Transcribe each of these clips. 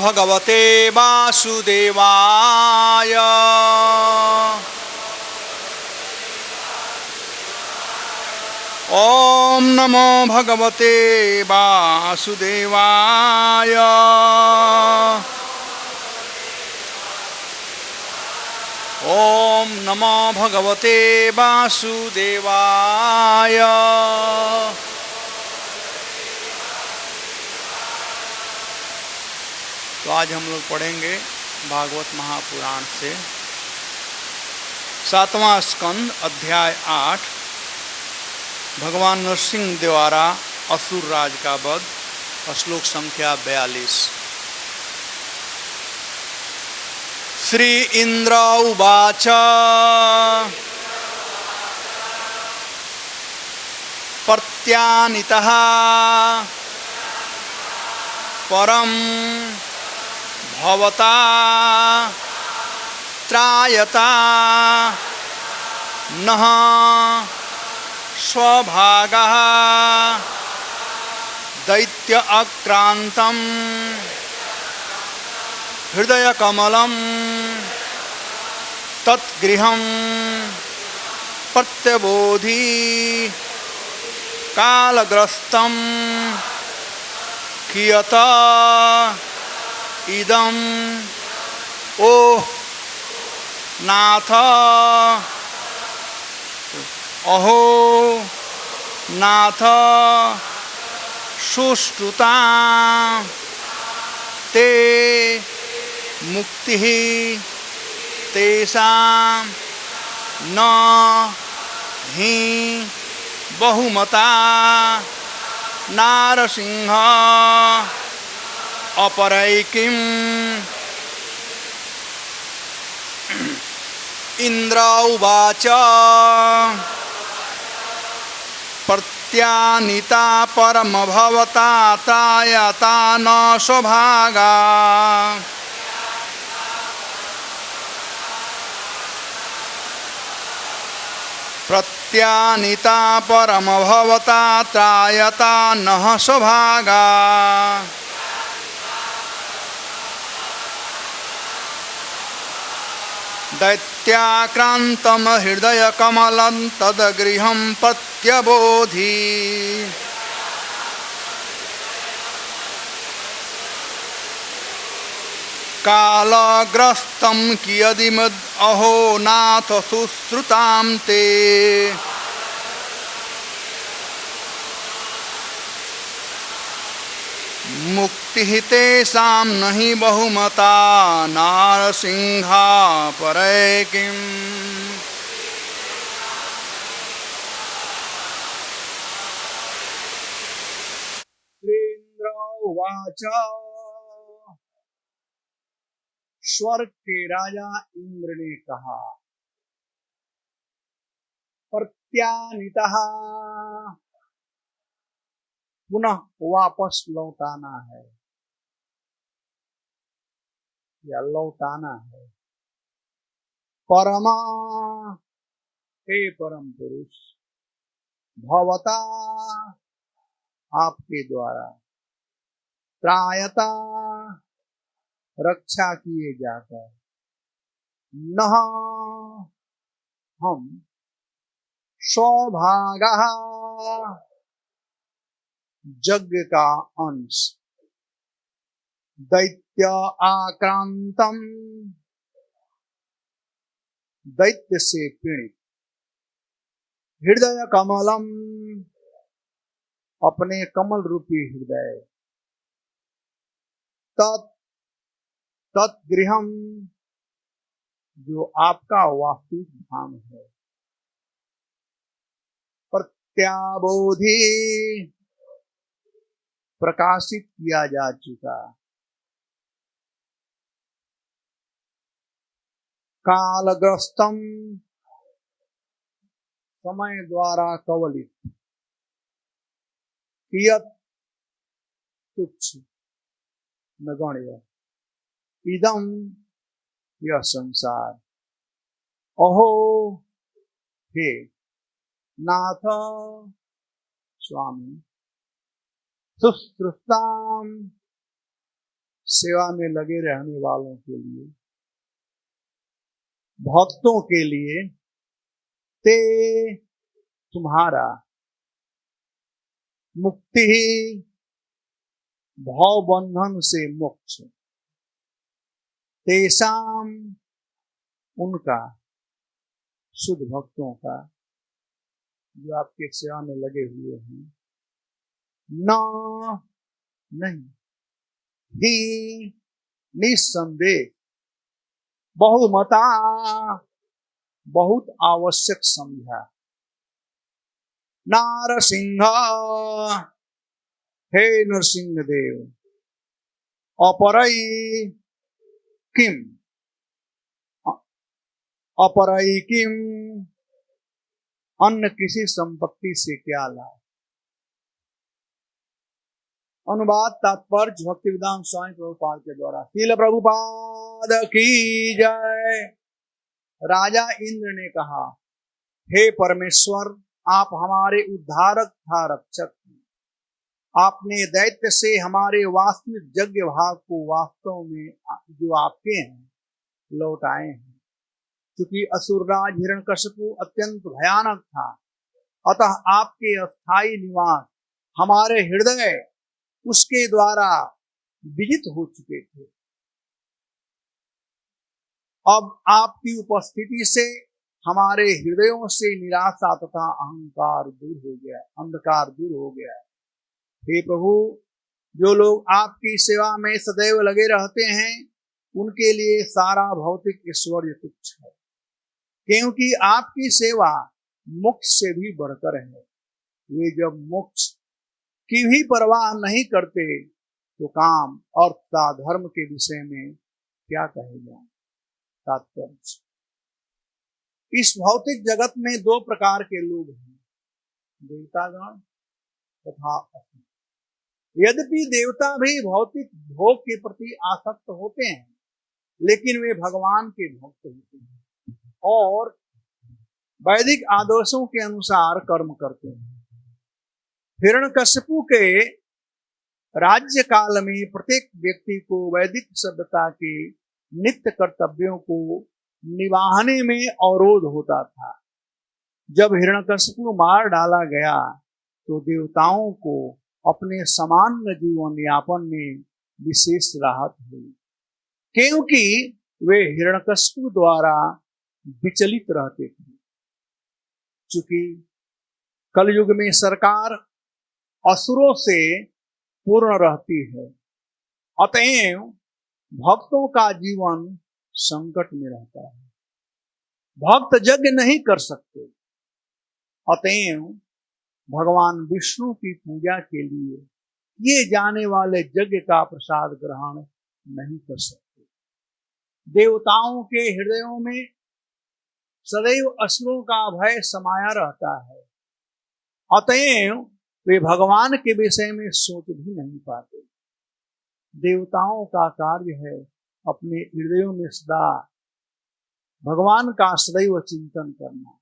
भगवते वासुदेवाय। ओम नमो भगवते वासुदेवाय। ओम नमो भगवते वासुदेवाय। तो आज हम लोग पढ़ेंगे भागवत महापुराण से 7वां स्कंद अध्याय 8, भगवान नरसिंह द्वारा असुर राज का वध, श्लोक संख्या 42। श्री इंद्र उवाच प्रत्यानितः परम भवता त्रायता नः स्वभागः दैत्य आक्रांतं हृदय कमलं तत्गृहं प्रत्यबोधि कालग्रस्तं कियत इदं ओ नाथ अहो नाथ सुष्टुता ते मुक्ति तेषां न हि बहुमता नारसिंह अपरैकिम्। इंद्र उवाच प्रत्यानिता परमभवता त्रायता न स्वभागा प्रत्यानिता परमभवता त्रायता नः स्वभागा दैत्याक्रांतं हृदय कमलं तद्गृहं प्रत्यबोधि कालग्रस्तं कियदिमद् अहो नाथ सुश्रुतां ते मुक्ति तेषां नहि बहुमता नारसिंहा परैकिम्। इंद्र उवाच स्वर्ग के राजा इंद्र ने कहा, प्रत्यानितः पुनः वापस लौटाना है या लौटाना है। परमा हे परम पुरुष, भवता आपके द्वारा, त्रायता रक्षा किए जाकर, नः हम स्वभागः यज्ञ का अंश, दैत्य आक्रांतम दैत्य से पीड़ित, हृदय कमलम अपने कमल रूपी हृदय, तत्गृहम जो आपका वास्तविक धाम है, प्रत्याबोधि प्रकाशित किया जा चुका, कालग्रस्तम समय द्वारा कवलित, कियत तुच्छ नगण्य, इदम यह संसार, अहो हे नाथ स्वामी, सुश्रुताम सेवा में लगे रहने वालों के लिए, भक्तों के लिए, ते तुम्हारा मुक्ति ही, भव बंधन से मोक्ष, तेसाम उनका, शुद्ध भक्तों का जो आपके सेवा में लगे हुए हैं, न नहीं ही निसंदेह, बहुमता बहुत आवश्यक समझा, नारसिंह हे नरसिंह देव, अपरई किम, अपरई किम, अन्य किसी संपत्ति से क्या लाभ। अनुवाद तात्पर्य भक्तिवेदांत स्वामी प्रभुपाद के द्वारा। श्रील प्रभुपाद की जय। राजा इंद्र ने कहा, हे परमेश्वर, आप हमारे उद्धारक तथा रक्षक हैं। आपने दैत्य से हमारे वास्तविक यज्ञ भाग को वास्तव में जो आपके हैं लौटाए हैं। क्योंकि असुरराज हिरण्यकशिपु अत्यंत भयानक था, अतः आपके अस्थायी निवास हमारे हृदय उसके द्वारा विजित हो चुके थे। अब आपकी उपस्थिति से हमारे हृदयों से निराशा तथा अहंकार दूर हो गया, अंधकार दूर हो गया। हे प्रभु, जो लोग आपकी सेवा में सदैव लगे रहते हैं उनके लिए सारा भौतिक ऐश्वर्य तुच्छ है, क्योंकि आपकी सेवा मोक्ष से भी बढ़कर है। वे जब मोक्ष की भी परवाह नहीं करते तो काम अर्थ तथा धर्म के विषय में क्या कहेगा। तात्पर्य, इस भौतिक जगत में दो प्रकार के लोग हैं, देवतागण तथा असुर। यद्यपि देवता भी भौतिक भोग के प्रति आसक्त होते हैं, लेकिन वे भगवान के भक्त होते हैं और वैदिक आदर्शों के अनुसार कर्म करते हैं। हिरण्यकशिपु के राज्य काल में प्रत्येक व्यक्ति को वैदिक सभ्यता के नित्य कर्तव्यों को निभाने में अवरोध होता था। जब हिरण्यकशिपु मार डाला गया तो देवताओं को अपने सामान्य जीवन यापन में विशेष राहत हुई, क्योंकि वे हिरण्यकशिपु द्वारा विचलित रहते थे। चूंकि कलयुग में सरकार असुरों से पूर्ण रहती है, अतएव भक्तों का जीवन संकट में रहता है। भक्त यज्ञ नहीं कर सकते, अतएव भगवान विष्णु की पूजा के लिए किए जाने वाले यज्ञ का प्रसाद ग्रहण नहीं कर सकते। देवताओं के हृदयों में सदैव असुरों का भय समाया रहता है, अतएव वे भगवान के विषय में सोच भी नहीं पाते। देवताओं का कार्य है अपने हृदयों में सदा भगवान का सदैव चिंतन करना।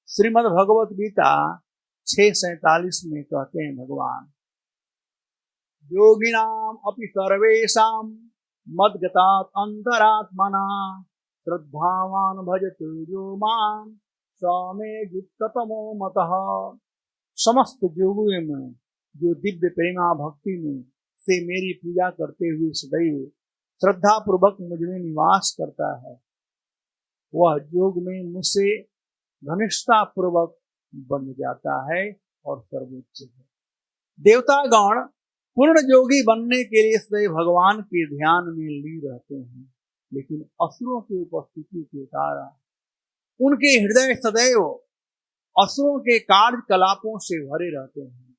श्रीमद् भगवत गीता 6:47 में कहते हैं भगवान, योगिनाम अपि सर्वेषां मद्गतात् अंतरात्मना श्रद्धावान भजते यो मां स मे युक्ततमो मतः। समस्त योगियों में जो दिव्य प्रेमा भक्ति में से मेरी पूजा करते हुए सदैव श्रद्धा पूर्वक मुझमें निवास करता है, वह योग में मुझसे घनिष्ठता पूर्वक बन जाता है और सर्वोच्च है। देवतागण पूर्ण योगी बनने के लिए सदैव भगवान के ध्यान में लीन रहते हैं, लेकिन असुरों की उपस्थिति के कारण उनके हृदय सदैव असुरों के कार्यकलापों से भरे रहते हैं।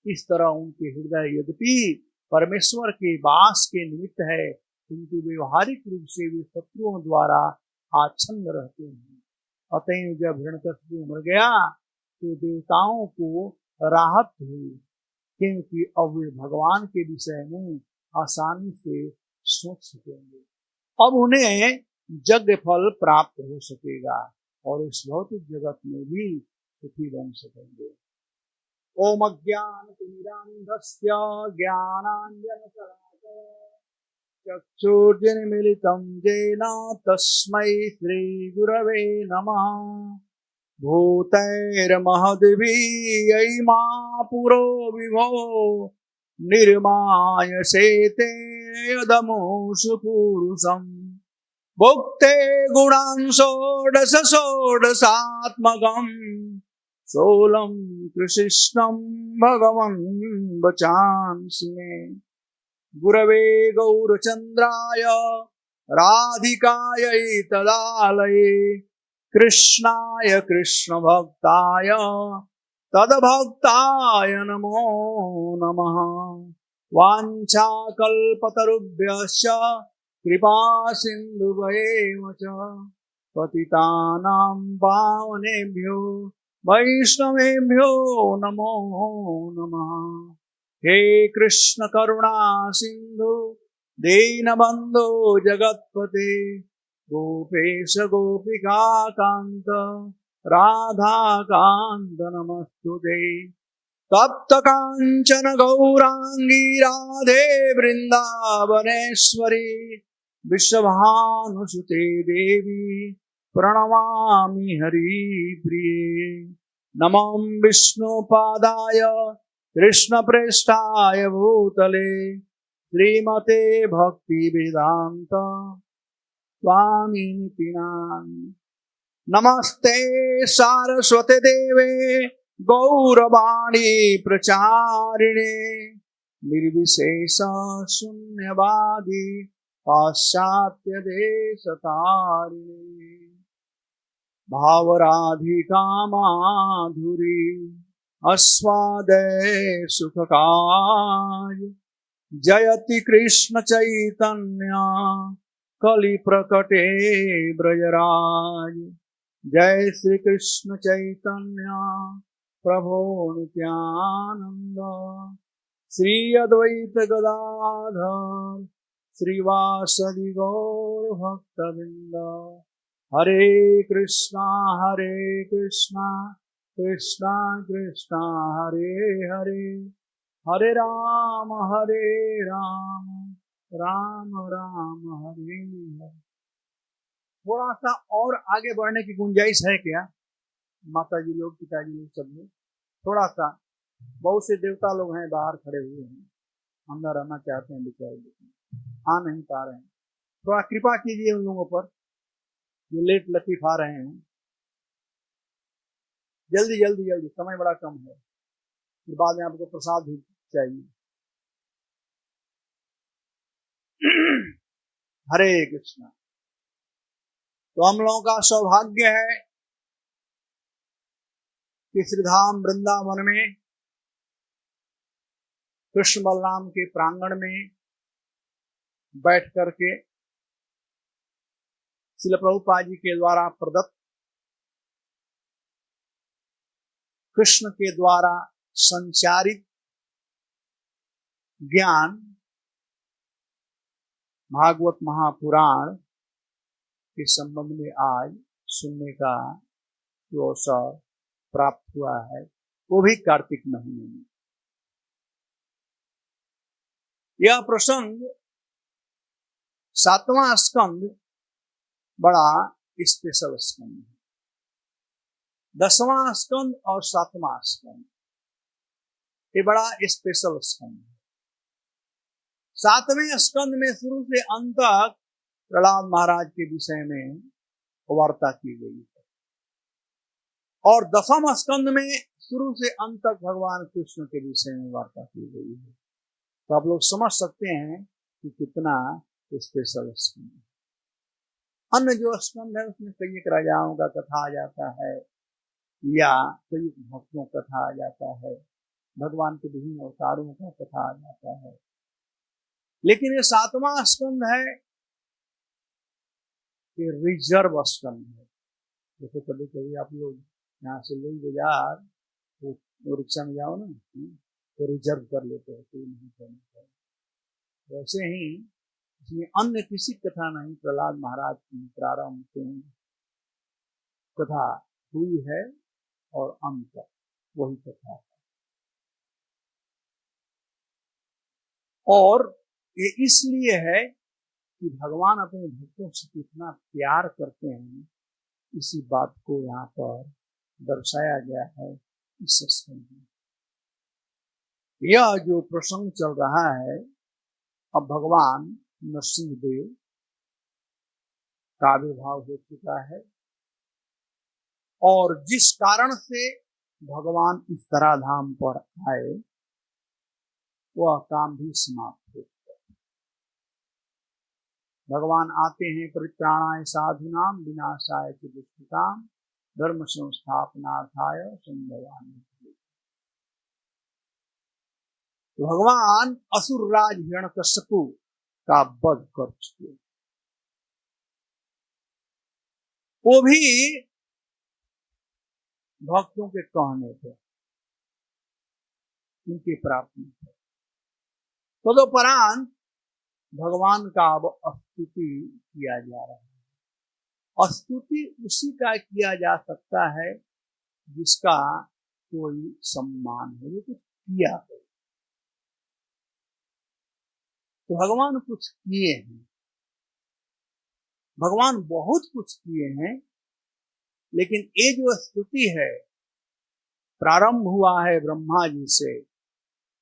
इस तरह उनके हृदय यद्यपि परमेश्वर के वास के निमित्त है, किंतु व्यवहारिक रूप से वे शत्रुओं द्वारा आच्छन्न रहते हैं। अतएव जब हिरण्यकशिपु मर गया तो देवताओं को राहत हुई, क्योंकि अब वे भगवान के विषय में आसानी से सोच सकेंगे। अब उन्हें यज्ञ फल प्राप्त हो सकेगा और इस भौतिक जगत में भी सुखी बन सकेंगे। ओम ज्ञानतिमिरान्धस्य ज्ञानाञ्जनशलाकया चक्षुर्जनिमीलितं येन तस्मै श्रीगुरवे नमः। भूतैर्महद्भिर्यैमा पुरो विभो निर्माय सेते यदमुषु पुरुषम्। भुक्ते गुणान् षोडश षोडशात्मकम् सोलं कृष्णं भगवन् वचांसि मे। गुरवे गौरचन्द्राय राधिकायै तदालये कृष्णाय कृष्णभक्ताय तद्भक्ताय नमो नमः। वाञ्छाकल्पतरुभ्यश्च कृपा सिन्धुभ्येव च पतितानां पावनेभ्यो वैष्णवेभ्यो नमो नमः। हे कृष्ण करुणा सिंधु दीनबंधु जगत्पते गोपेश गोपिका कांत राधा कांत नमस्तुते। तप्त कांचन गौरांगी राधे वृंदावनेश्वरी विश्वभानुसुते देवी प्रणमामि हरिप्रिये। नमः विष्णुपादाय कृष्णप्रेष्ठाय भूतले श्रीमते भक्तिवेदांत स्वामिनिति नामिने। नमस्ते सारस्वते देवे गौरवाणी प्रचारिणे निर्विशेष शून्यवादी पाश्चात्य देशतारिणे। भावराधिका माधुरी अस्वादय सुखकाय जयति कृष्ण चैतन्य कलि प्रकटे ब्रजराज। जय श्री कृष्ण चैतन्य प्रभो नित्यानंद श्री अद्वैत गदाधर श्रीवासदि गौर भक्तवृंद। हरे कृष्णा कृष्णा कृष्णा हरे हरे हरे राम राम राम हरे हरे। थोड़ा सा और आगे बढ़ने की गुंजाइश है क्या माता जी लोग पिताजी लोग सब लोग? थोड़ा सा, बहुत से देवता लोग हैं बाहर खड़े हुए हैं, अंदर आना चाहते हैं बेचारे, लेकिन आ नहीं पा रहे हैं। थोड़ा कृपा कीजिए उन लोगों पर जो लेट लतीफ आ रहे हैं। जल्दी जल्दी जल्दी, समय बड़ा कम है, फिर बाद में आपको प्रसाद भी चाहिए। हरे कृष्णा। तो हम लोगों का सौभाग्य है कि श्रीधाम वृंदावन में कृष्ण बलराम के प्रांगण में बैठ करके श्रील प्रभुपाद जी के द्वारा प्रदत्त कृष्ण के द्वारा संचारित ज्ञान भागवत महापुराण के संबंध में आज सुनने का जो अवसर प्राप्त हुआ है, वो भी कार्तिक महीने में। यह प्रसंग 7वां स्कंद बड़ा स्पेशल स्कंद है। 10वां स्कंद और 7वां स्कंद ये बड़ा स्पेशल स्कंद है। 7वें स्कंद में शुरू से अंत तक प्रहलाद महाराज के विषय में वार्ता की गई है, और 10वां स्कंद में शुरू से अंत तक भगवान कृष्ण के विषय में वार्ता की गई है। तो आप लोग समझ सकते हैं कि कितना स्पेशल स्कंद है। अन्य जो स्कंद है उसमें कई एक राजाओं का कथा आ जाता है या कई भक्तों का कथा आ जाता है, भगवान के विभिन्न अवतारों का कथा आ जाता है। लेकिन ये 7वां स्कंद है कि रिजर्व स्कंद है। जैसे कभी कभी आप लोग यहाँ से लोग बाजार तो रिक्शा में जाओ ना, तो रिजर्व कर लेते हैं, कोई नहीं करना चाहिए। वैसे ही इसमें अन्य किसी कथा नहीं, प्रहलाद महाराज की प्रारंभ से कथा हुई है और अंत तक वही कथा है। और ये इसलिए है कि भगवान अपने भक्तों से कितना प्यार करते हैं, इसी बात को यहाँ पर दर्शाया गया है इस स्कंद में। यह जो प्रसंग चल रहा है, अब भगवान नरसिंहदेव का आविर्भाव हो चुका है और जिस कारण से भगवान इस धराधाम पर आए वह काम भी समाप्त हो चुका है। भगवान आते हैं परित्राणाय साधूनाम विनाशाय च दुष्कृताम धर्म संस्थापनार्थाय संभवामि। भगवान असुरराज हिरण्यकश्यपु का वध कर चुके, वो भी भक्तों के कहने थे, उनकी प्रार्थना थे। तदुपरांत भगवान का अब स्तुति किया जा रहा है। स्तुति उसी का किया जा सकता है जिसका कोई सम्मान है, जो कुछ किया है। तो भगवान कुछ किए हैं, भगवान बहुत कुछ किए हैं, लेकिन ये जो स्तुति है प्रारंभ हुआ है ब्रह्मा जी से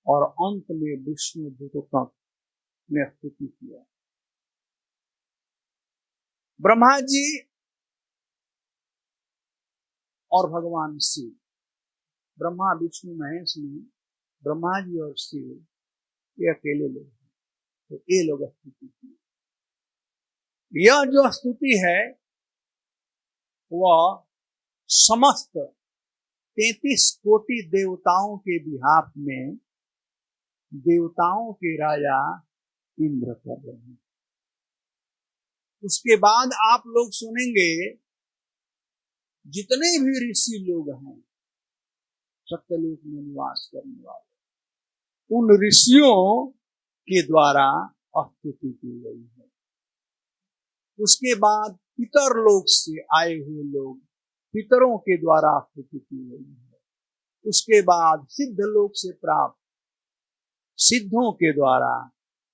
और अंत में विष्णु दूतों तक ने स्तुति किया। ब्रह्मा जी और भगवान शिव, ब्रह्मा विष्णु महेश में ब्रह्मा जी और शिव ये अकेले लोग हैं, तो ये लोग स्तुति की। यह जो स्तुति है वह समस्त 33 कोटि देवताओं के बिहाफ में देवताओं के राजा इंद्र कर रहे हैं। उसके बाद आप लोग सुनेंगे जितने भी ऋषि लोग हैं सत्यलोक में निवास करने वाले, उन ऋषियों के द्वारा स्तुति की गई है। उसके बाद पितर लोक से आए हुए लोग, पितरों के द्वारा स्तुति की गई है। उसके बाद सिद्ध लोक से प्राप्त सिद्धों के द्वारा,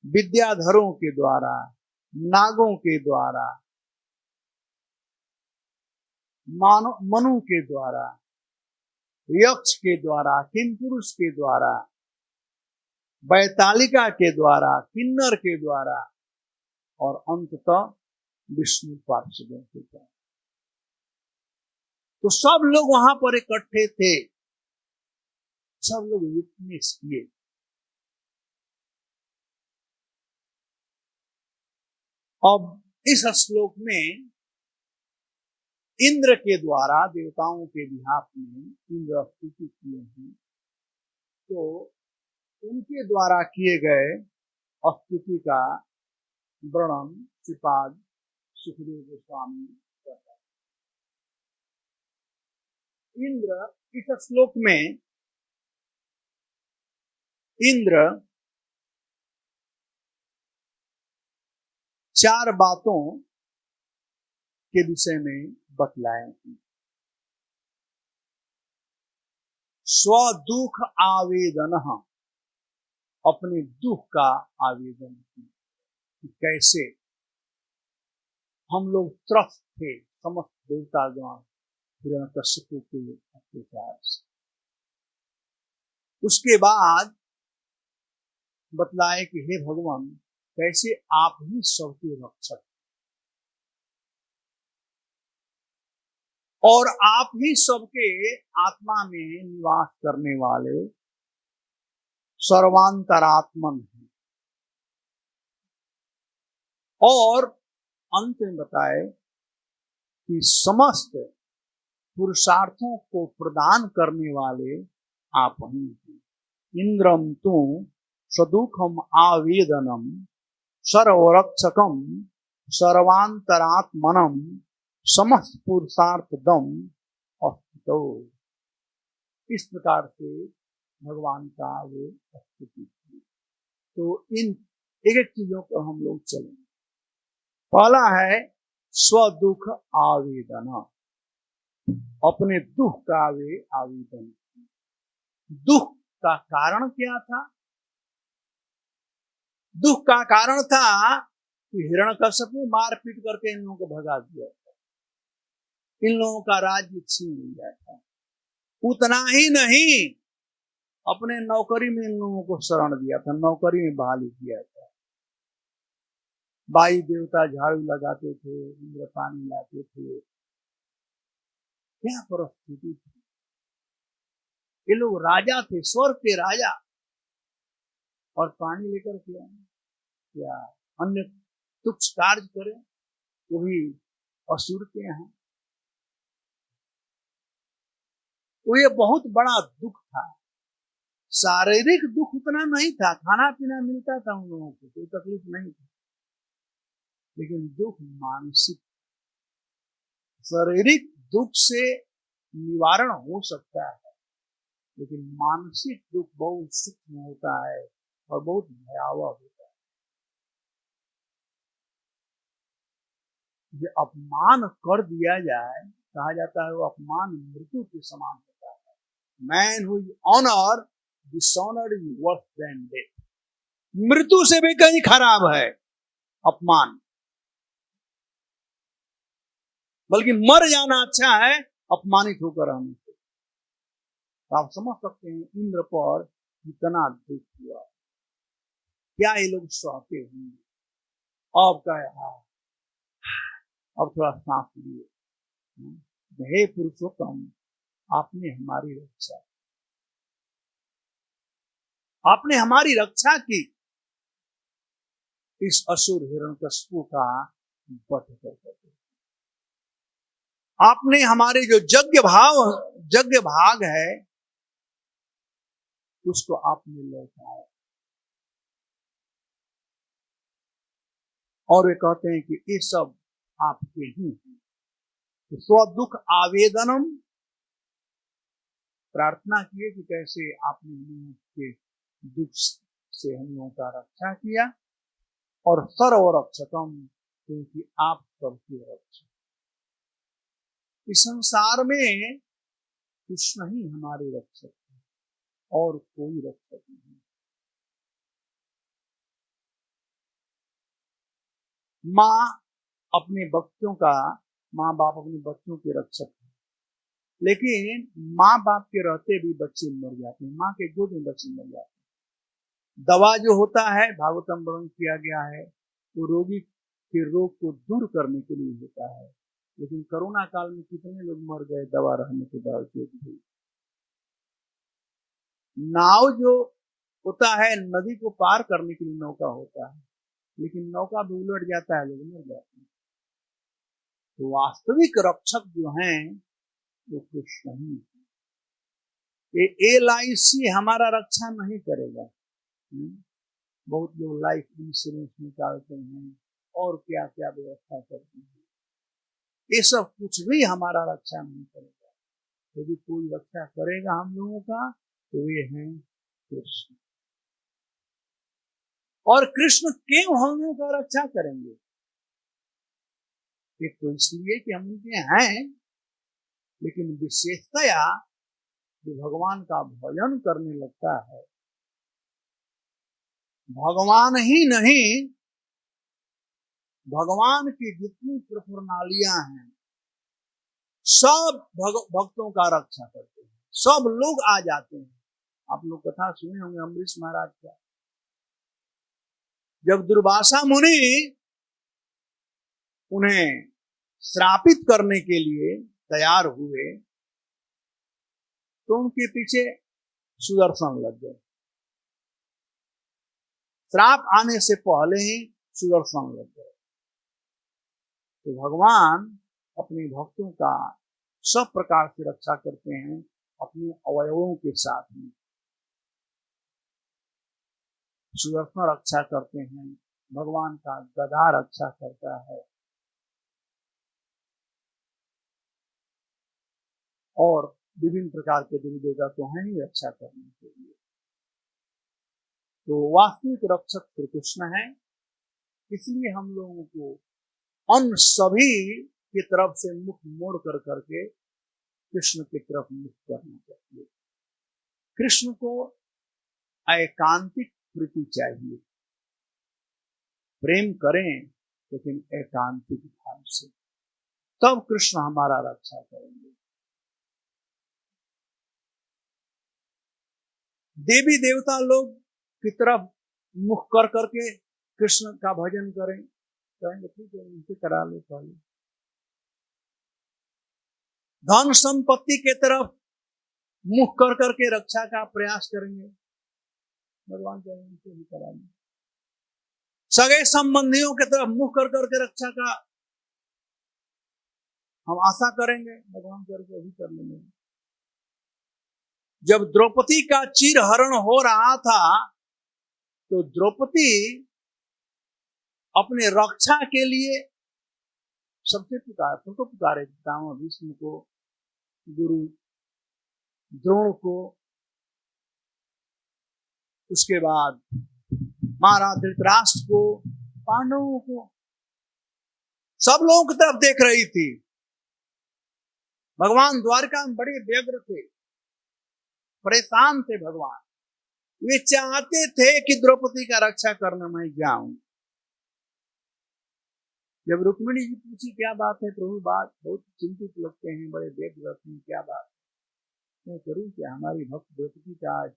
विद्याधरों के द्वारा, नागों के द्वारा, मनु के द्वारा, यक्ष के द्वारा, किमपुरुष के द्वारा, बैतालिका के द्वारा, किन्नर के द्वारा और अंततः विष्णु पार्षदों के द्वारा। तो सब लोग वहां पर इकट्ठे थे, सब लोग विटनेस किए। अब इस श्लोक में इंद्र के द्वारा देवताओं के बिहाफ में इंद्र स्तुति किए हैं, तो उनके द्वारा किए गए स्तुति का वर्णन श्रीपाद सुखदेव गोस्वामी करता है। इंद्र, इस श्लोक में इंद्र 4 बातों के विषय में बतलाए हैं। स्वदुख आवेदन, अपने दुख का आवेदन कि कैसे हम लोग त्रस्त थे समस्त देवतागण हिरण्यकश्यपु के अत्याचार से। उसके बाद बतलाए कि हे भगवान, कैसे आप ही सबके रक्षक और आप ही सबके आत्मा में निवास करने वाले सर्वांतरात्मन हैं। और अंत में बताए कि समस्त पुरुषार्थों को प्रदान करने वाले आप ही हैं। इंद्रम तु सदुखम आवेदनम सर्वरक्षकम सर्वांतरात्मनम समस्त पुरुषार्थदम अस्तित्व। इस प्रकार से भगवान का वे स्तुति की। तो इन एक एक चीजों पर हम लोग चलेंगे। पहला है स्वदुख आवेदन, अपने दुख का वे आवेदन। दुख का कारण क्या था? दुख का कारण था कि हिरण्यकश्यप मार पीट करके इन लोगों को भगा दिया था, इन लोगों का राज्य छीन लिया था। उतना ही नहीं, अपने नौकरी में इन लोगों को शरण दिया था, नौकरी में बहाली किया था। वायु देवता झाड़ू लगाते थे, इंद्र पानी लाते थे। क्या परिस्थिति थी। ये लोग राजा थे, स्वर्ग के राजा, और पानी लेकर के आए, क्या अन्य तुच्छ कार्य करें, वो भी असुर के यहाँ। तो ये बहुत बड़ा दुख था। शारीरिक दुख उतना नहीं था, खाना पीना मिलता था उन लोगों को, कोई तकलीफ नहीं थी, लेकिन दुख मानसिक। शारीरिक दुख से निवारण हो सकता है, लेकिन मानसिक दुख बहुत सूक्ष्म होता है और बहुत भयावह होता है। जो अपमान कर दिया जाए, कहा जाता है वो अपमान मृत्यु के समान होता है। Man who is honour dishonoured is worse than death. मृत्यु से भी कहीं खराब है अपमान, बल्कि मर जाना अच्छा है अपमानित होकर रहने से। तो आप समझ सकते हैं इंद्र पर कितना दुख हुआ, क्या ये लोग सहते होंगे। अब क्या, अब थोड़ा सांस लिए। हे पुरुषोत्तम, आपने हमारी रक्षा, आपने हमारी रक्षा की, इस असुर हिरण्यकश्यप का वध करके। आपने हमारे जो यज्ञ भाग है उसको आपने लौटाया। और वे कहते हैं कि ये सब आपके ही हैं। तो स्वदुख आवेदनम, प्रार्थना किए कि कैसे आपने हम के दुख से हम लोगों का रक्षा किया, और सर्वरक्षकम, क्योंकि आप सबके रक्षक। इस संसार में कृष्ण ही हमारे रक्षक है और कोई रक्षक नहीं। माँ अपने बच्चों का, माँ बाप अपने बच्चों के रक्षक है, लेकिन माँ बाप के रहते भी बच्चे मर जाते हैं, माँ के गोद में बच्चे मर जाते हैं। दवा जो होता है, भागवतम वर्णन किया गया है, वो रोगी के रोग को दूर करने के लिए होता है, लेकिन कोरोना काल में कितने लोग मर गए दवा रहने के बावजूद भी। नाव जो होता है, नदी को पार करने के लिए नौका होता है, लेकिन नौका भी उलट जाता है, लोग मर जाते हैं। तो वास्तविक रक्षक जो हैं वो कृष्ण ही है। ये LIC हमारा रक्षा नहीं करेगा। बहुत लोग लाइफ इंश्योरेंस निकालते हैं और क्या क्या व्यवस्था करते हैं, ये सब कुछ भी हमारा रक्षा नहीं करेगा। यदि कोई रक्षा करेगा हम लोगों का तो वे हैं कृष्ण। और कृष्ण क्यों हम लोगों का रक्षा करेंगे? एक तो इसलिए कि हम उनके हैं, लेकिन विशेषतया जो भगवान का भजन करने लगता है, भगवान ही नहीं, भगवान की जितनी प्रणालियां हैं सब भक्तों का रक्षा करते हैं, सब लोग आ जाते हैं। आप लोग कथा सुने होंगे अम्बरीश महाराज का, जब दुर्वासा मुनि उन्हें श्रापित करने के लिए तैयार हुए तो उनके पीछे सुदर्शन लग गए। श्राप आने से पहले ही सुदर्शन लग गए। तो भगवान अपने भक्तों का सब प्रकार से रक्षा करते हैं अपने अवयवों के साथ में। सुदर्शन रक्षा करते हैं, भगवान का गदा रक्षा करता है, और विभिन्न प्रकार के देवी देवता तो हैं ही रक्षा करने के लिए। तो वास्तविक रक्षक श्री कृष्ण है, इसलिए हम लोगों को उन सभी की तरफ से मुख मोड़ कर करके कृष्ण की तरफ मुख करना चाहिए। कृष्ण को एकांतिक प्रीति चाहिए, प्रेम करें लेकिन एकांतिक भाव से, तब कृष्ण हमारा रक्षा करेंगे। देवी देवता लोग की तरफ मुख कर करके कृष्ण का भजन करें, कहेंगे ठीक है उनसे करा लो पहले। धन संपत्ति के तरफ मुख कर करके रक्षा का प्रयास करेंगे, भगवान कहेंगे उनसे भी करा लो। सगे संबंधियों के तरफ मुख कर करके रक्षा का हम आशा करेंगे, भगवान करके अभी कर लेंगे। जब द्रौपदी का चीरहरण हो रहा था तो द्रौपदी अपने रक्षा के लिए सबसे पुकारे पितामह भीष्म को, गुरु द्रोण को, उसके बाद महाराज धृतराष्ट्र को, पांडवों को, सब लोगों की तरफ देख रही थी। भगवान द्वारका में बड़े व्यग्र थे, परेशान थे भगवान। वे चाहते थे कि द्रौपदी का रक्षा करने में जाऊं। जब रुक्मिणी जी पूछी क्या बात है प्रभु, बात बहुत चिंतित लगते हैं, बड़े व्यग्र लगते हैं, क्या बात है? मैं करूं क्या, हमारी भक्त द्रौपदी का आज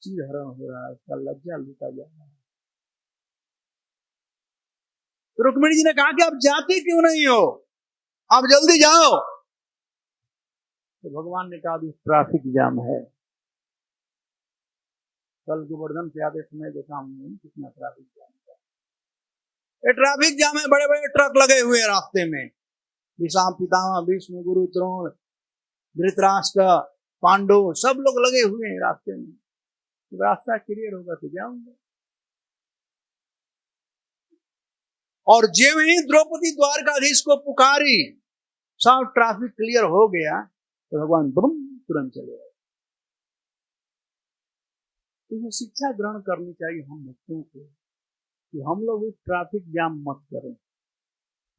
चीरहरण हो रहा है, उसका लज्जा लूटा जा रहा है। तो रुक्मिणी जी ने कहा कि आप जाते क्यों नहीं हो, आप जल्दी जाओ। तो भगवान ने कहा अभी ट्रैफिक जाम है। कल गोवर्धन से आते समय देखा हमने कितना ट्रैफिक जाम है। ये ट्रैफिक जाम है, बड़े बड़े ट्रक लगे हुए हैं रास्ते में। भीष्म पितामह भीष्म, गुरु द्रोण, धृतराष्ट्र, पांडव सब लोग लगे हुए हैं रास्ते में। तो रास्ता क्लियर होगा तो जाऊंगा। और जब ही द्रौपदी द्वारकाधीश को पुकारी, सब ट्रैफिक क्लियर हो गया तो भगवान तुरंत चले गए। तो शिक्षा ग्रहण करनी चाहिए हम भक्तों को कि हम लोग भी ट्रैफिक जाम मत करें।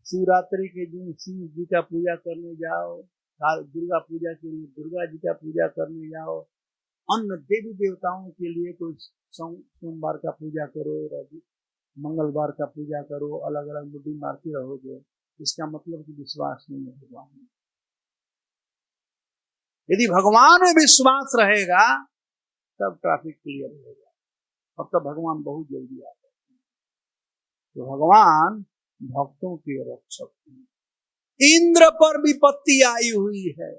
शिवरात्रि के दिन शिव जी का पूजा करने जाओ, दुर्गा पूजा के लिए दुर्गा जी का पूजा करने जाओ, अन्य देवी देवताओं के लिए कोई सोमवार का पूजा करो, मंगलवार का पूजा करो, अलग अलग मुद्दी मारते रहोगे, इसका मतलब कि विश्वास नहीं है भगवान में। यदि भगवान में विश्वास रहेगा तब ट्रैफिक क्लियर होगा, अब तब भगवान बहुत जल्दी आ जाते हैं। तो भगवान भक्तों के रक्षक हैं। इंद्र पर विपत्ति आई हुई है,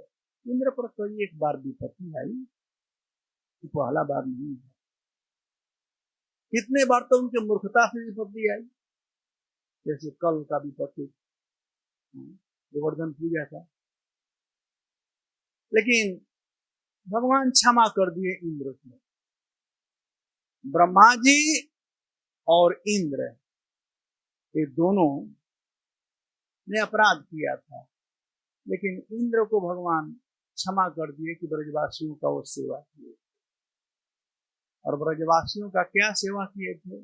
इंद्र पर कई एक बार विपत्ति आई, पहला बार नहीं है। कितने बार तो उनके मूर्खता से विपत्ति आई, जैसे कल का विपत्ति गोवर्धन पूजा था, लेकिन भगवान क्षमा कर दिए इंद्र को। ब्रह्मा जी और इंद्र ये दोनों ने अपराध किया था, लेकिन इंद्र को भगवान क्षमा कर दिए कि ब्रजवासियों का वो सेवा किए। और ब्रजवासियों का क्या सेवा किए थे?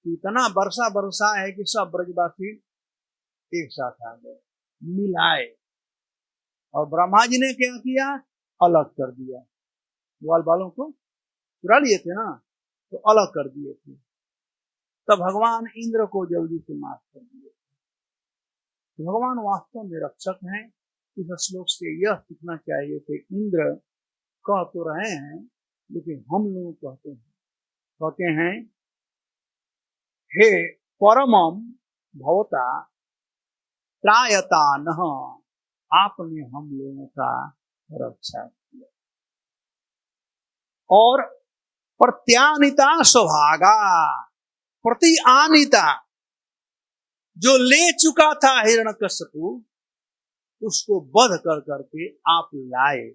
इतना वर्षा बरसा है कि सब ब्रजवासी एक साथ आ गए, मिलाए। और ब्रह्मा जी ने क्या किया? अलग कर दिया। ग्वाल बालों को चुरा लिए थे ना, तो अलग कर दिए थे। तब भगवान इंद्र को जल्दी से माफ कर दिए। तो भगवान वास्तव में रक्षक हैं। इस श्लोक से यह सीखना चाहिए कि इंद्र कह तो रहे हैं, लेकिन हम लोग कहते हैं हे परमम भवता त्रायता नः, आपने हम लोगों का रक्षा किया। और प्रत्यानिता स्वभागा, प्रति आनिता, जो ले चुका था हिरण्यकश्यपु उसको वध कर करके आप लाए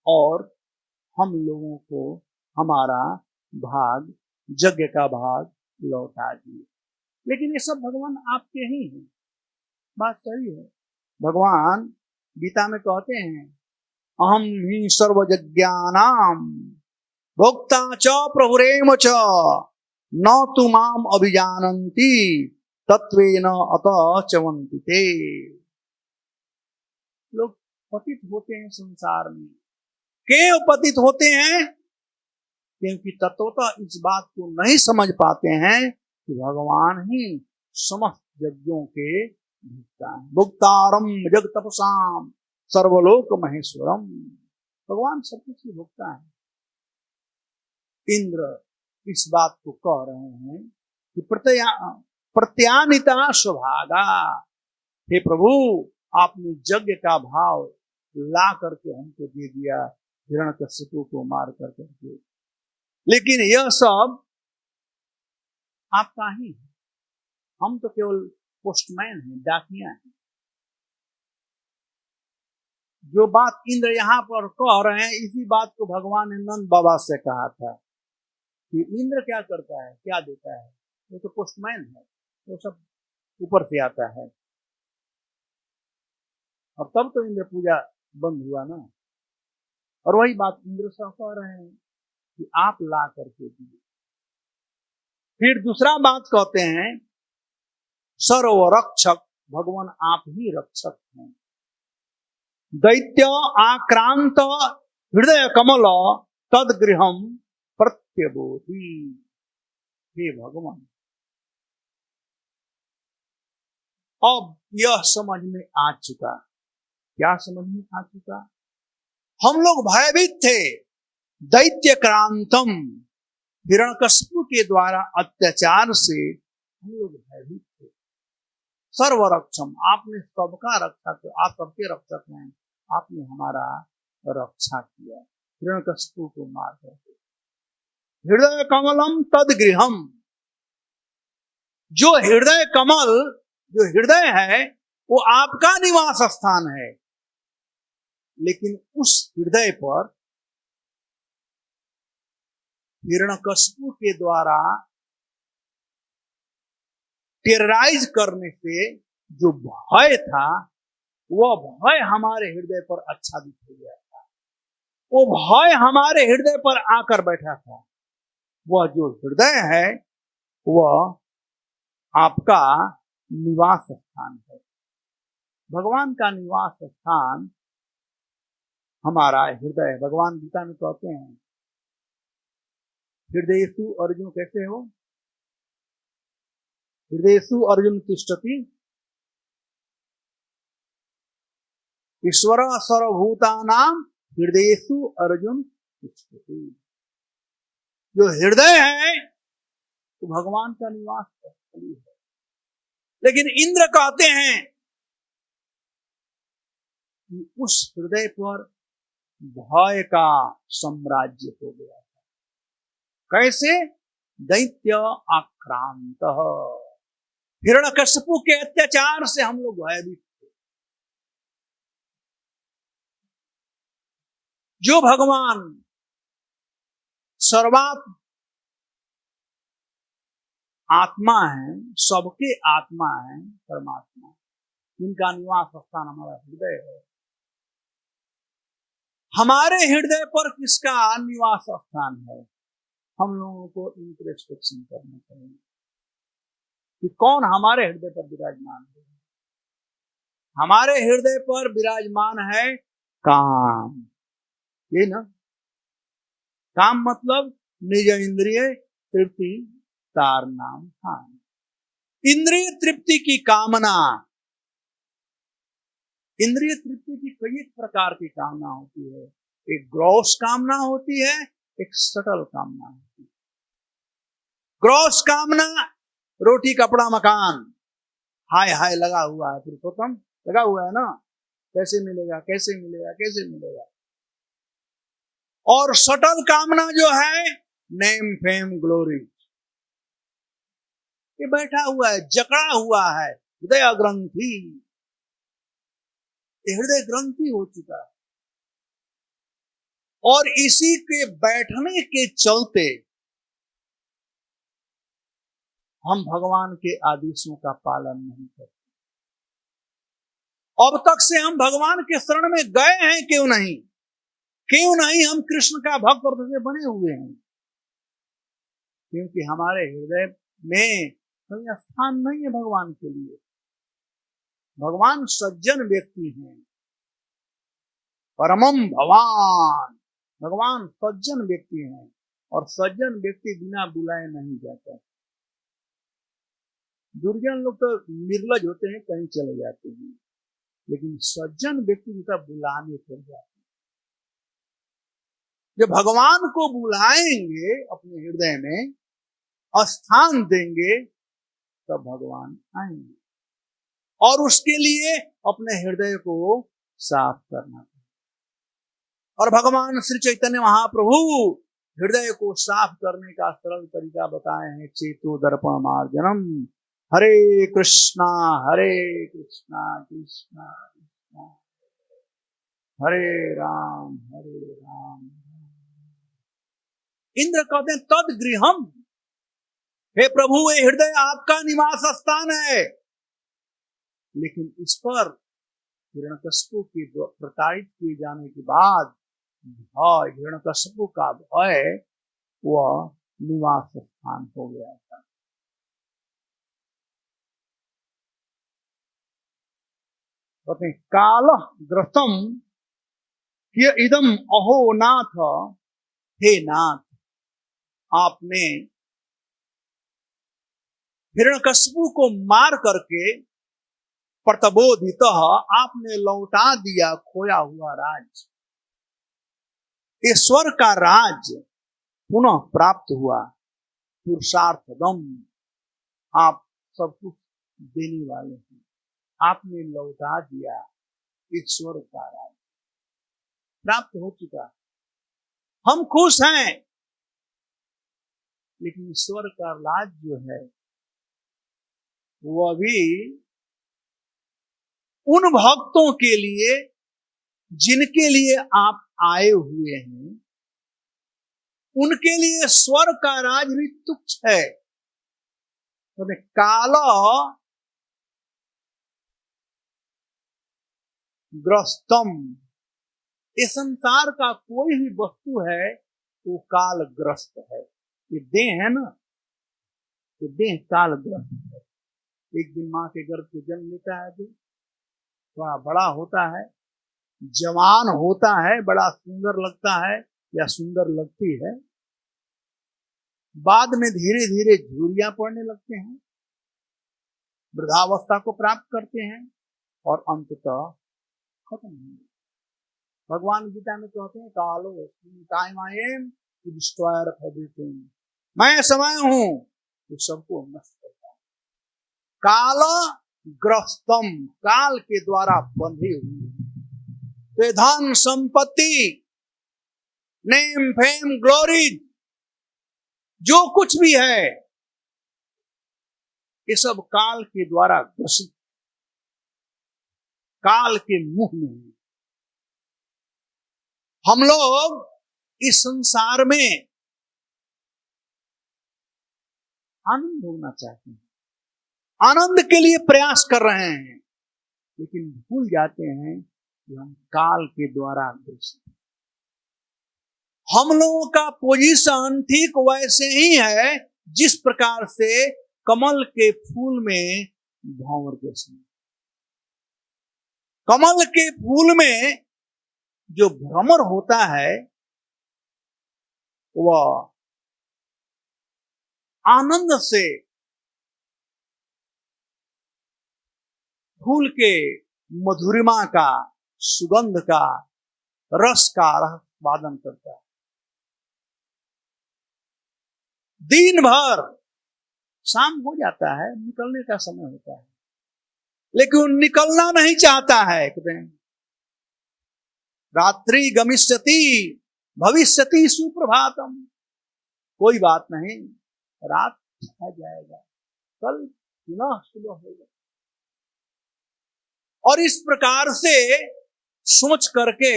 और हम लोगों को हमारा भाग, यज्ञ का भाग लौटा दिए। लेकिन ये सब भगवान आपके ही हैं, बात सही है। भगवान गीता में कहते हैं अहम ही सर्वयज्ञानाम भोक्ता च प्रभुरेम च न तु माम अभिजानन्ति तत्वेन अतः चवन्ति ते। लोग पतित होते हैं संसार में, क्यों पतित होते हैं? क्योंकि तत्वतः इस बात को नहीं समझ पाते हैं कि भगवान ही समस्त यज्ञों के भुगता है। भुगतारम जग तपसाम सर्वलोक महेश्वरम, भगवान सब कुछ ही भुगता है। इंद्र इस बात को कह रहे हैं कि प्रत्यानिता स्वभागा, हे प्रभु आपने यज्ञ का भाव ला करके हमको दे दिया हिरण्यकशिपु को मार करके, लेकिन यह सब आपका ही है, हम तो केवल पोस्टमैन हैं, डाकिया हैं। जो बात इंद्र यहाँ पर कह रहे हैं, इसी बात को भगवान ने नंद बाबा से कहा था कि इंद्र क्या करता है, क्या देता है, वो तो पोस्टमैन है, वो सब ऊपर से आता है। और तब तो इंद्र पूजा बंद हुआ ना। और वही बात इंद्र से कह रहे हैं कि आप ला करके दिए। फिर दूसरा बात कहते हैं सर्वरक्षक, भगवान आप ही रक्षक हैं। दैत्य आक्रांत हृदय कमल तद गृहम प्रत्यबोधि, हे भगवान अब यह समझ में आ चुका। क्या समझ में आ चुका? हम लोग भयभीत थे, दैत्य क्रांतम, हिरण्यकशिपु के द्वारा अत्याचार से हम लोग भयभीत थे। सर्वरक्षम, आपने सबका रक्षा किया, आप सबके रक्षक हैं, आपने हमारा रक्षा किया हिरण्यकशिपु को मार करके। हृदय कमलम तद गृहम, जो हृदय कमल, जो हृदय है वो आपका निवास स्थान है, लेकिन उस हृदय पर हिरण्यकशिपु के द्वारा टेरराइज करने से जो भय था, वह भय हमारे हृदय पर आच्छादित हो गया था। वो भय हमारे हृदय पर आकर बैठा था। वह जो हृदय है वह आपका निवास स्थान है। भगवान का निवास स्थान हमारा हृदय। भगवान गीता में कहते हैं हृदयेषु अर्जुन, कैसे हो? हृदयेषु अर्जुन तिष्ठति ईश्वर सर्वभूतानां हृदयेषु अर्जुन तिष्ठति। जो हृदय है तो भगवान का निवास स्थली है। लेकिन इंद्र कहते हैं कि उस हृदय पर भय का साम्राज्य हो गया था। कैसे? दैत्य आक्रांत, हिरण्यकशिपु के अत्याचार से हम लोग भयभीत थे। जो भगवान सर्वात्म आत्मा है, सबके आत्मा है, परमात्मा, जिनका निवास स्थान हमारा हृदय है, हमारे हृदय पर किसका निवास स्थान है? हम लोगों को इंट्रोस्पेक्शन करना चाहिए कि कौन हमारे हृदय पर विराजमान है। हमारे हृदय पर विराजमान है काम, ये ना, काम मतलब निज इंद्रिय तृप्ति तार नाम खान। इंद्रिय तृप्ति की कामना, इंद्रिय तृप्ति की कई प्रकार की कामना होती है। एक ग्रॉस कामना होती है, एक सटल कामना होती है। ग्रॉस कामना रोटी कपड़ा मकान, हाय हाय लगा हुआ है, पुरुषोत्तम लगा हुआ है ना, कैसे मिलेगा, कैसे मिलेगा, कैसे मिलेगा। और सटल कामना जो है नेम फेम ग्लोरी, ये बैठा हुआ है, जकड़ा हुआ है, हृदय ग्रंथि, हृदय ग्रंथि हो चुका है। और इसी के बैठने के चलते हम भगवान के आदेशों का पालन नहीं करते। अब तक से हम भगवान के शरण में गए हैं, क्यों नहीं? क्यों नहीं हम कृष्ण का भक्त और से बने हुए हैं? क्योंकि हमारे हृदय में कोई स्थान नहीं है भगवान के लिए। भगवान सज्जन व्यक्ति हैं, परमम भवान, भगवान सज्जन व्यक्ति हैं, और सज्जन व्यक्ति बिना बुलाए नहीं जाता। दुर्जन लोग तो निर्लज होते हैं, कहीं चले जाते हैं, लेकिन सज्जन व्यक्ति की तरफ बुलाने पर जाते हैं। जब भगवान को बुलाएंगे, अपने हृदय में स्थान देंगे, तब भगवान आएंगे। और उसके लिए अपने हृदय को साफ करना है। और भगवान श्री चैतन्य महाप्रभु हृदय को साफ करने का सरल तरीका बताए हैं, चेतो दर्पण मार्जनम। हरे कृष्णा कृष्णा कृष्णा हरे राम हरे राम। इंद्र कहते हैं तद गृहम, हे प्रभु ये हृदय आपका निवास स्थान है। लेकिन इस पर हिरण्यकश्यप के प्रताड़ित किए जाने के बाद भय, हिरण्यकश्यप का भय वह निवास स्थान हो गया था। कहते हैं काल ग्रस्तम ये इदम अहो नाथ, हे नाथ आपने हिरण्यकश्यप को मार करके प्रतबोधित आपने लौटा दिया खोया हुआ राज। ईश्वर का राज पुनः प्राप्त हुआ। पुरुषार्थ दम, आप सब कुछ देने वाले हैं, आपने लौटा दिया। ईश्वर का राज प्राप्त हो चुका, हम खुश हैं। लेकिन ईश्वर का राज जो है वो अभी उन भक्तों के लिए जिनके लिए आप आए हुए हैं, उनके लिए स्वर्ग का राज भी तुच्छ है। तो काल ग्रस्तम, इस संसार का कोई भी वस्तु है वो कालग्रस्त है। ये देह है ना, तो देह कालग्रस्त है। एक दिन मां के गर्भ से जन्म लेता है, तो थोड़ा बड़ा होता है, जवान होता है, बड़ा सुंदर लगता है या सुंदर लगती है। बाद में धीरे धीरे झुर्रियां पड़ने लगते हैं, वृद्धावस्था को प्राप्त करते हैं और अंततः खत्म होंगे। भगवान गीता में कहते हैं कालो time I am to destroyer of everything, मैं समय हूं तो सबको नष्ट करता हूं। काल ग्रस्तम, काल के द्वारा बंधे हुए धन संपत्ति नेम फेम ग्लोरी जो कुछ भी है, ये सब काल के द्वारा ग्रसित, काल के मुंह में। हम लोग इस संसार में आनंद होना चाहते हैं, आनंद के लिए प्रयास कर रहे हैं, लेकिन भूल जाते हैं कि हम काल के द्वारा ग्रसित। हम लोगों का पोजीशन ठीक वैसे ही है जिस प्रकार से कमल के फूल में भंवर के समय, कमल के फूल में जो भ्रमर होता है वह आनंद से फूल के मधुरिमा का, सुगंध का, रस का आस्वादन करता है। दिन भर शाम हो जाता है, निकलने का समय होता है, लेकिन निकलना नहीं चाहता है। रात्रि गमिष्यति भविष्यति सुप्रभातम, कोई बात नहीं, रात आ जाएगा, कल पुनः सुबह होगा। और इस प्रकार से सोच करके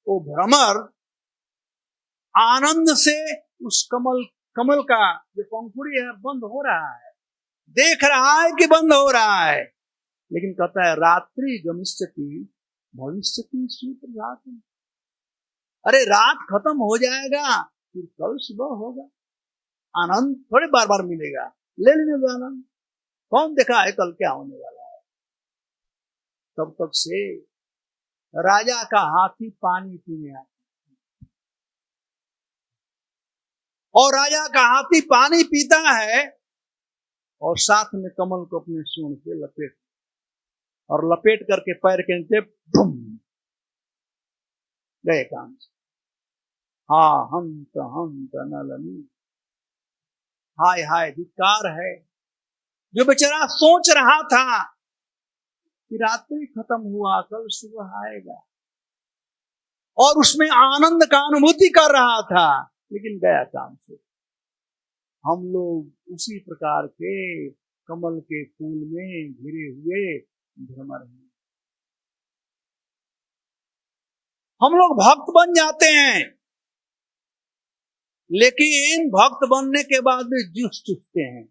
वो भ्रमर आनंद से उस कमल का जो पंखुड़ी है बंद हो रहा है, देख रहा है कि बंद हो रहा है, लेकिन कहता है रात्रि गमिष्यति भविष्यति सुप्रभातम, अरे रात खत्म हो जाएगा फिर कल सुबह होगा, आनंद थोड़े बार बार मिलेगा, ले लेने दो आनंद, कौन देखा है कल क्या होने वाला है। तब तक से राजा का हाथी पानी पीने आता, और राजा का हाथी पानी पीता है और साथ में कमल को अपने सूंड से लपेट, और लपेट करके पैर के नीचे बुम गए काम से। हाँ हंत हंत नलनी, हाय हाय धिक्कार है। जो बेचारा सोच रहा था कि रात्रि खत्म हुआ, कल सुबह आएगा, और उसमें आनंद का अनुभूति कर रहा था, लेकिन गया काम से। हम लोग उसी प्रकार के कमल के फूल में घिरे हुए भ्रमर हैं। हम लोग भक्त बन जाते हैं, लेकिन भक्त बनने के बाद भी जूस चूसते हैं।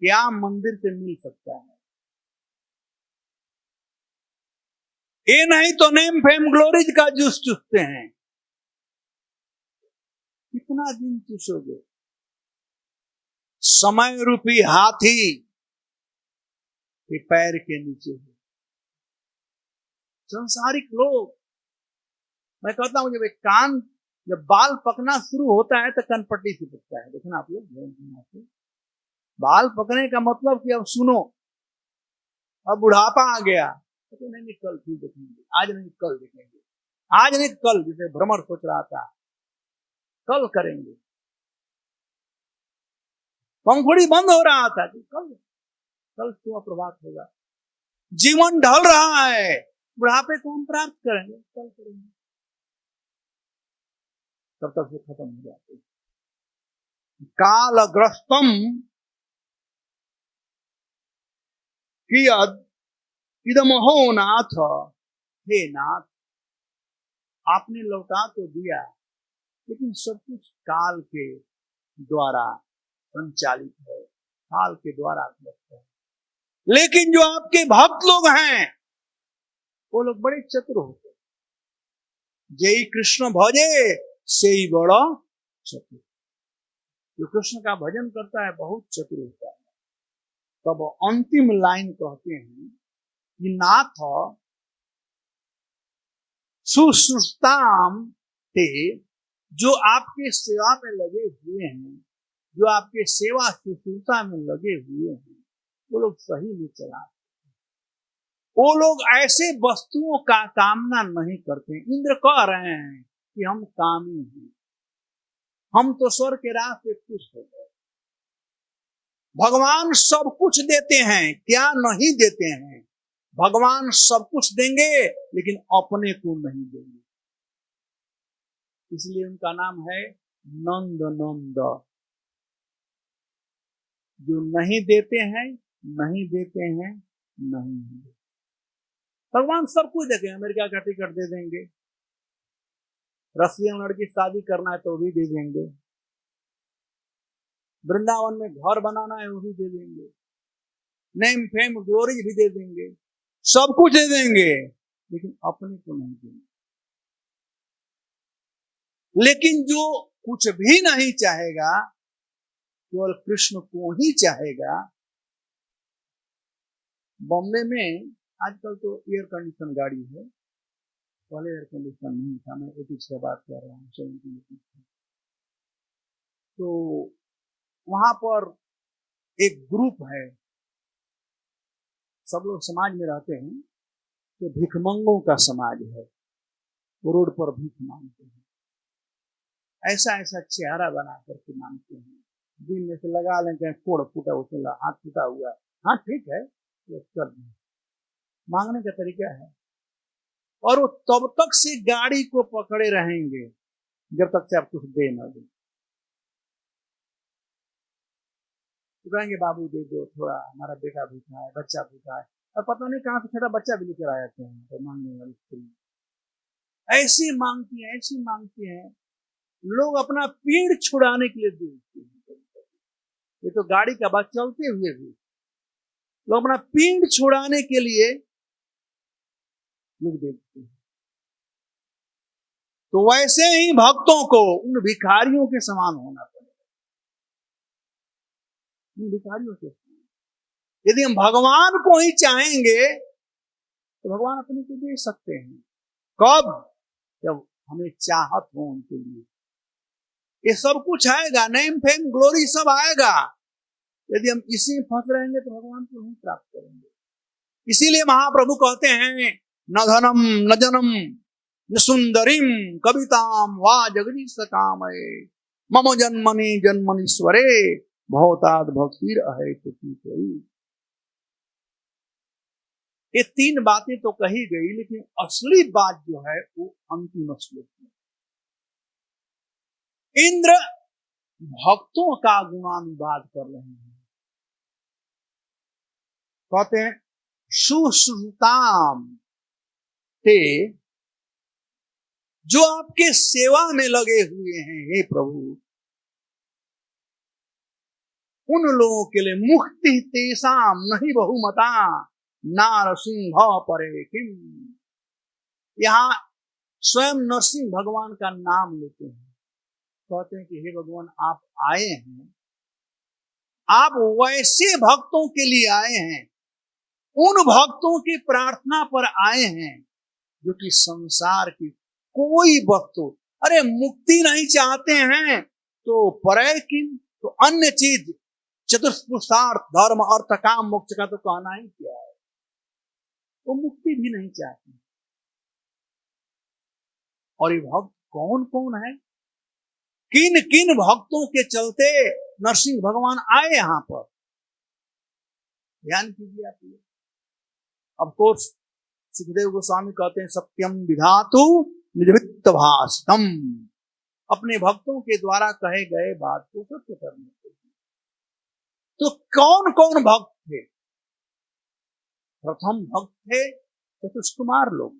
क्या मंदिर से मिल सकता है? ये नहीं तो नेम फेम ग्लोरीज का जूस चूसते हैं। कितना दिन चूसोगे? समय रूपी हाथी के पैर के नीचे है। संसारिक लोग, मैं कहता हूं जब बाल पकना शुरू होता है तो कनपट्टी से पकता है। देखना आप लोग, बाल पकने का मतलब कि अब सुनो, अब बुढ़ापा आ गया तो नहीं कल फिर देखेंगे, आज नहीं कल देखेंगे, आज नहीं कल, जैसे भ्रमर सोच रहा था कल करेंगे। पंखुड़ी बंद हो रहा था कि कल सुबह प्रभात होगा। जीवन ढल रहा है, बुढ़ापे को हम प्राप्त करेंगे, कल करेंगे, तब तक से खत्म हो जाते। कालग्रस्तम कियद इदमहो नाथ, हे नाथ, आपने लौटा तो दिया, लेकिन सब कुछ काल के द्वारा संचालित है, काल के द्वारा है। लेकिन जो आपके भक्त लोग हैं वो लोग बड़े चतुर होते हैं। जय कृष्ण भजे से ही बड़ा चतुर। जो कृष्ण का भजन करता है बहुत चतुर होता है। तब अंतिम लाइन कहते हैं कि नाथ सुश्रुताम ते, जो आपके सेवा में लगे हुए हैं, जो आपके सेवा शुश्रूषा में लगे हुए हैं, वो लोग सही में चला। वो लोग ऐसे वस्तुओं का कामना नहीं करते। इंद्र कह रहे हैं कि हम कामी हैं, हम तो स्वर्ग के राह पे खुश हो गए। भगवान सब कुछ देते हैं, क्या नहीं देते हैं? भगवान सब कुछ देंगे लेकिन अपने को नहीं देंगे। इसलिए उनका नाम है नंद नंद। जो नहीं देते हैं, नहीं देते हैं, नहीं देते। भगवान सब कुछ देंगे, अमेरिका का टिकट दे देंगे, रसियन लड़की शादी करना है तो भी दे देंगे, वृंदावन में घर बनाना है वो भी दे देंगे, नेम फेम ग्लोरीज भी दे देंगे, सब कुछ दे देंगे, लेकिन अपने को नहीं देंगे। लेकिन जो कुछ भी नहीं चाहेगा, केवल कृष्ण को ही चाहेगा। बॉम्बे में आजकल तो एयर कंडीशन गाड़ी है, पहले एयर कंडीशन नहीं था। मैं 80 से बात कर रहा हूँ, 70। तो वहां पर एक ग्रुप है, सब लोग समाज में रहते हैं, तो भिखमंगों का समाज है। वो रोड पर भीख मांगते हैं, ऐसा ऐसा चेहरा बना करके मांगते हैं। दिन में से लगा लेंगे, फोड़ फूटा उसे हाथ फूटा हुआ, हाँ ठीक है, तो कर दें। मांगने का तरीका है। और वो तब तक से गाड़ी को पकड़े रहेंगे जब तक से आप कुछ दे न दे। तो कहेंगे बाबू दे दो थोड़ा, हमारा बेटा भूखा है, बच्चा भूखा है, और पता नहीं कहां से छोटा बच्चा भी लेकर आ जाते हैं तो मांगने वाली स्त्री ऐसी मांगती है, ऐसी मांगती है। लोग अपना पीड़ छुड़ाने के लिए देते हैं। ये तो गाड़ी का बात चलते हुए भी लोग अपना पीड़ छुड़ाने के लिए लोग देते हैं। तो वैसे ही भक्तों को उन भिखारियों के समान होना पड़ेगा। उन भिखारियों के समान। यदि हम भगवान को ही चाहेंगे तो भगवान अपने को दे सकते हैं। कब? जब हमें चाहत हो उनके लिए। ये सब कुछ आएगा, नेम फेम ग्लोरी सब आएगा। यदि हम इसी में फंस रहेंगे तो भगवान को नहीं प्राप्त करेंगे। इसीलिए महाप्रभु कहते हैं, न धनम न जनम न सुंदरीम कविताम वा जगदीश कामये मम जन्मनि जन्मनीश्वरे भवताद भक्तिर अहेतु कोई। ये तीन बातें तो कही गई, लेकिन असली बात जो है वो अंतिम श्लोक में। इंद्र भक्तों का गुणानुवाद कर रहे हैं। कहते हैं सुश्रुताम ते, जो आपके सेवा में लगे हुए हैं हे प्रभु, उन लोगों के लिए मुक्ति तेसाम नहीं बहुमता नारसिंह परे किम। यहां स्वयं नरसिंह भगवान का नाम लेते हैं, कहते हैं कि हे भगवान आप आए हैं, आप वैसे भक्तों के लिए आए हैं, उन भक्तों की प्रार्थना पर आए हैं जो कि संसार की कोई वस्तु, अरे मुक्ति नहीं चाहते हैं तो परे किम, तो अन्य चीज चतुष्पुरुषार्थ धर्म अर्थ काम मोक्ष का तो कहना ही क्या है, वो मुक्ति भी नहीं चाहते। और ये भक्त कौन कौन है, किन किन भक्तों के चलते नरसिंह भगवान आए यहां पर, ध्यान कीजिए आप। ऑफ कोर्स सुखदेव गोस्वामी कहते हैं सत्यम विधातु निजवित्त भाषतम, अपने भक्तों के द्वारा कहे गए बात को सत्य करने के लिए। तो कौन कौन भक्त थे? प्रथम भक्त थे चतुष्कुमार लोग,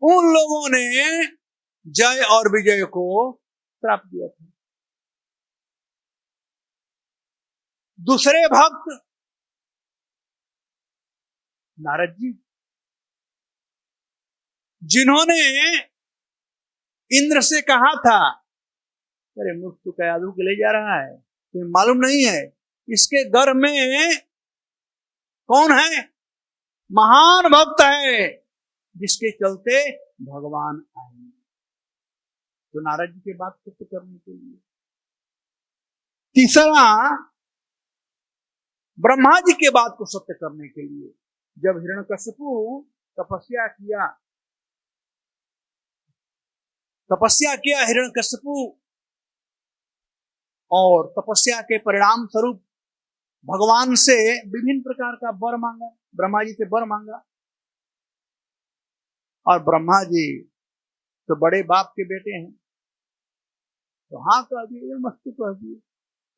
उन लोगों ने जय और विजय को प्राप्त किया था। दूसरे भक्त नारद जी, जिन्होंने इंद्र से कहा था, अरे मुझ तो कयादू के ले जा रहा है, तुम्हें मालूम नहीं है इसके घर में कौन है, महान भक्त है जिसके चलते भगवान आए। तो नारद जी के बात सत्य करने के लिए। तीसरा ब्रह्मा जी के बात को सत्य करने के लिए, जब हिरण्यकशिपु तपस्या किया हिरण्यकशिपु, और तपस्या के परिणाम स्वरूप भगवान से विभिन्न प्रकार का वर मांगा, ब्रह्मा जी से वर मांगा। और ब्रह्मा जी तो बड़े बाप के बेटे हैं, तो हाँ कह दिए, मस्ती कह दिए,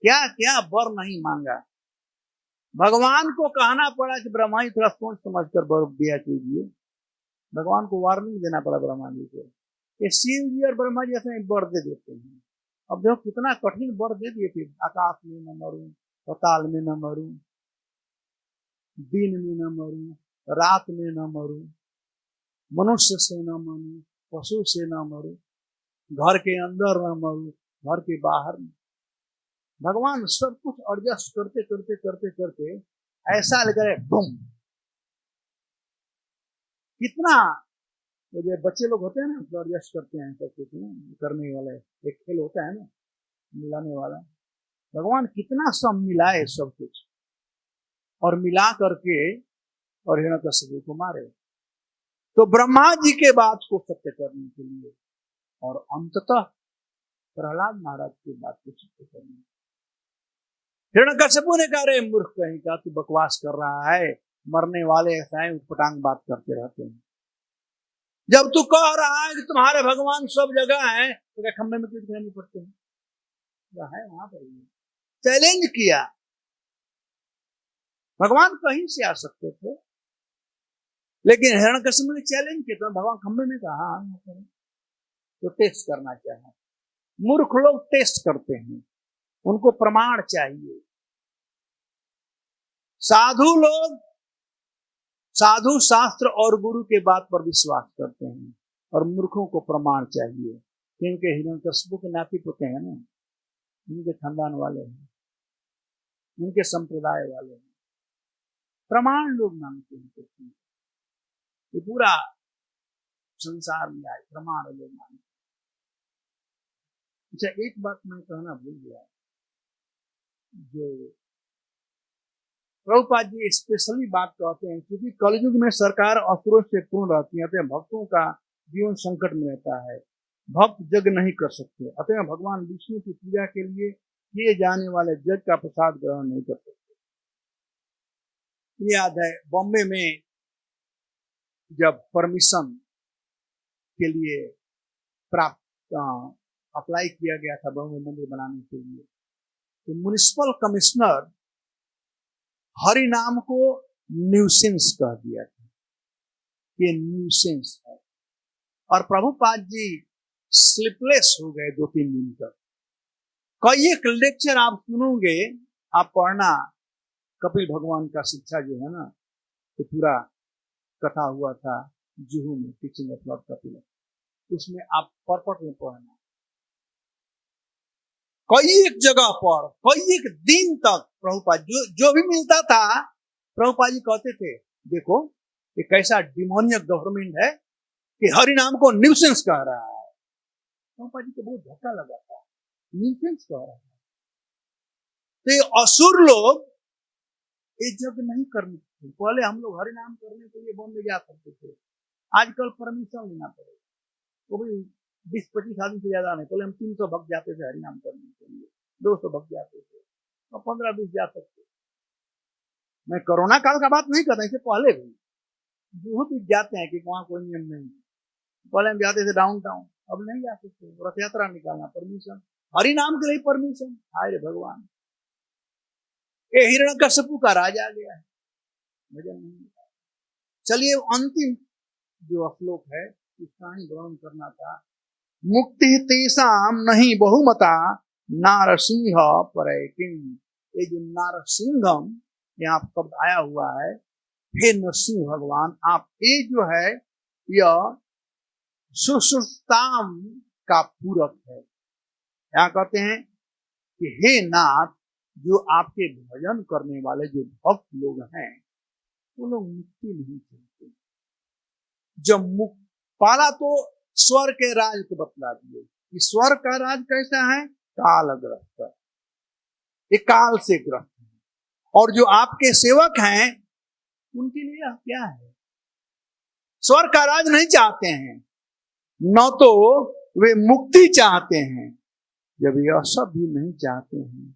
क्या क्या वर नहीं मांगा। भगवान को कहना पड़ा कि ब्रह्मा जी थोड़ा सोच समझ कर वर दिया कीजिए, भगवान को वार्निंग देना पड़ा ब्रह्मा जी को। ये शिव जी और ब्रह्मा जी ऐसे वर दे देते हैं। अब देखो कितना कठिन वर दे दिए थे, आकाश में न मरूं, पताल में न मरूं, दिन में न मरूं, रात में न मरूं, मनुष्य से न मरूं, पशु से न मरूं, घर के अंदर न मरूं, घर के बाहर न। भगवान सब कुछ एडजस्ट करते करते करते करते ऐसा लगे बम। कितना वो जो बच्चे लोग होते हैं ना, तो एडजस्ट करते हैं सब कुछ करने वाले, एक खेल होता है ना मिलाने वाला, भगवान कितना सब मिलाए सब कुछ, और मिला करके और हिरण्यकशिपु को मारे। तो ब्रह्मा जी के बात को सत्य करने के लिए, और अंततः प्रहलाद महाराज की बात को सत्य करने। हिरण्यकशिपु ने कहा, रे मूर्ख कहीं का, तू बकवास कर रहा है, मरने वाले ऐसा है उठपटांग बात करते रहते हैं। जब तू कह रहा है कि तुम्हारे भगवान सब जगह हैं, तो क्या खंबे में क्यों दिखाई नहीं पड़ते हैं? है वहां पर चैलेंज किया। भगवान कहीं से आ सकते थे, लेकिन हिरण्यकशिपु ने चैलेंज किया, तो भगवान खंबे में कहा तो टेस्ट करना चाहे। मूर्ख लोग टेस्ट करते हैं, उनको प्रमाण चाहिए। साधु लोग साधु शास्त्र और गुरु के बात पर विश्वास करते हैं, और मूर्खों को प्रमाण चाहिए, क्योंकि हिरण्यकशिपु के नाती पोते हैं ना, उनके खानदान वाले हैं, उनके संप्रदाय वाले हैं, प्रमाण लोग मांगते हैं। ये पूरा संसार में आए प्रमाण लोग मांगते। अच्छा, एक बात मैं कहना भूल गया, जो प्रभुपाद जी स्पेशली बात कहते हैं, क्योंकि कलयुग में सरकार असुरों से पूर्ण रहती है, अतः भक्तों का जीवन संकट में रहता है, भक्त यज्ञ नहीं कर सकते, अतः भगवान विष्णु की पूजा के लिए किए जाने वाले यज्ञ का प्रसाद ग्रहण नहीं कर सकते। याद है बॉम्बे में जब परमिशन के लिए प्राप्त अप्लाई किया गया था बॉम्बे मंदिर बनाने के लिए, तो म्युनिसिपल कमिश्नर हरि नाम को न्यूसेंस कह दिया था, ये न्यूसेंस है। और प्रभुपाद जी स्लीपलेस हो गए 2-3 दिन तक। कई एक लेक्चर आप सुनोगे, आप पढ़ना, कपिल भगवान का शिक्षा जो है ना, तो पूरा कथा हुआ था जुहू में, टीचिंग ऑफ लॉर्ड कपिल, उसमें आप परपट में पढ़ना। कई एक जगह पर कई एक दिन तक प्रभुपाद जो भी मिलता था, प्रभुपाद जी कहते थे देखो ये कैसा डिमोनियक गवर्नमेंट है कि हरि नाम को न्यूसेंस कह रहा है। प्रभुपाद जी को बहुत धक्का लगा था, न्यूसेंस कह रहा है। तो ये असुर लोग ये जग नहीं करने थे। पहले हम लोग हरि नाम करने के लिए बॉम्बे जा सकते थे, आजकल परमिशन लेना पड़ेगा, वो भी 20-25 आदमी से ज्यादा नहीं। पहले हम 300 भक्त जाते थे हरिनाम करने के लिए, 200 भक्त जाते थे, और 15-20 जा सकते। मैं कोरोना काल का बात नहीं करता, इससे पहले भी जो भी जाते हैं कि वहां कोई नियम नहीं। पहले हम जाते थे डाउन टाउन, अब नहीं जा सकते। रथ यात्रा निकालना परमिशन, हरि नाम के लिए परमिशन। हाय रे भगवान, ये हिरण्यकश्यप का राज आ गया है, भजन नहीं। चलिए अंतिम जो श्लोक है इसका ही ग्रहण करना था। मुक्ति तेसाम नहीं बहुमता नारसिंह परैकिन। ये जो नारसिंहम यहाँ शब्द आया हुआ है, हे नरसिंह भगवान, आप ये जो है यह सुश्रुताम का पूरक है। यहाँ कहते हैं कि हे नाथ, जो आपके भजन करने वाले जो भक्त लोग हैं वो लोग मुक्ति नहीं चाहते। जब मुक्त पाला तो स्वर्ग के राज को बतला दिए कि स्वर्ग का राज कैसा है, कालग्रस्त, ये काल से ग्रस्त है। और जो आपके सेवक हैं उनके लिए क्या है, स्वर्ग का राज नहीं चाहते हैं, न तो वे मुक्ति चाहते हैं। जब यह सब भी नहीं चाहते हैं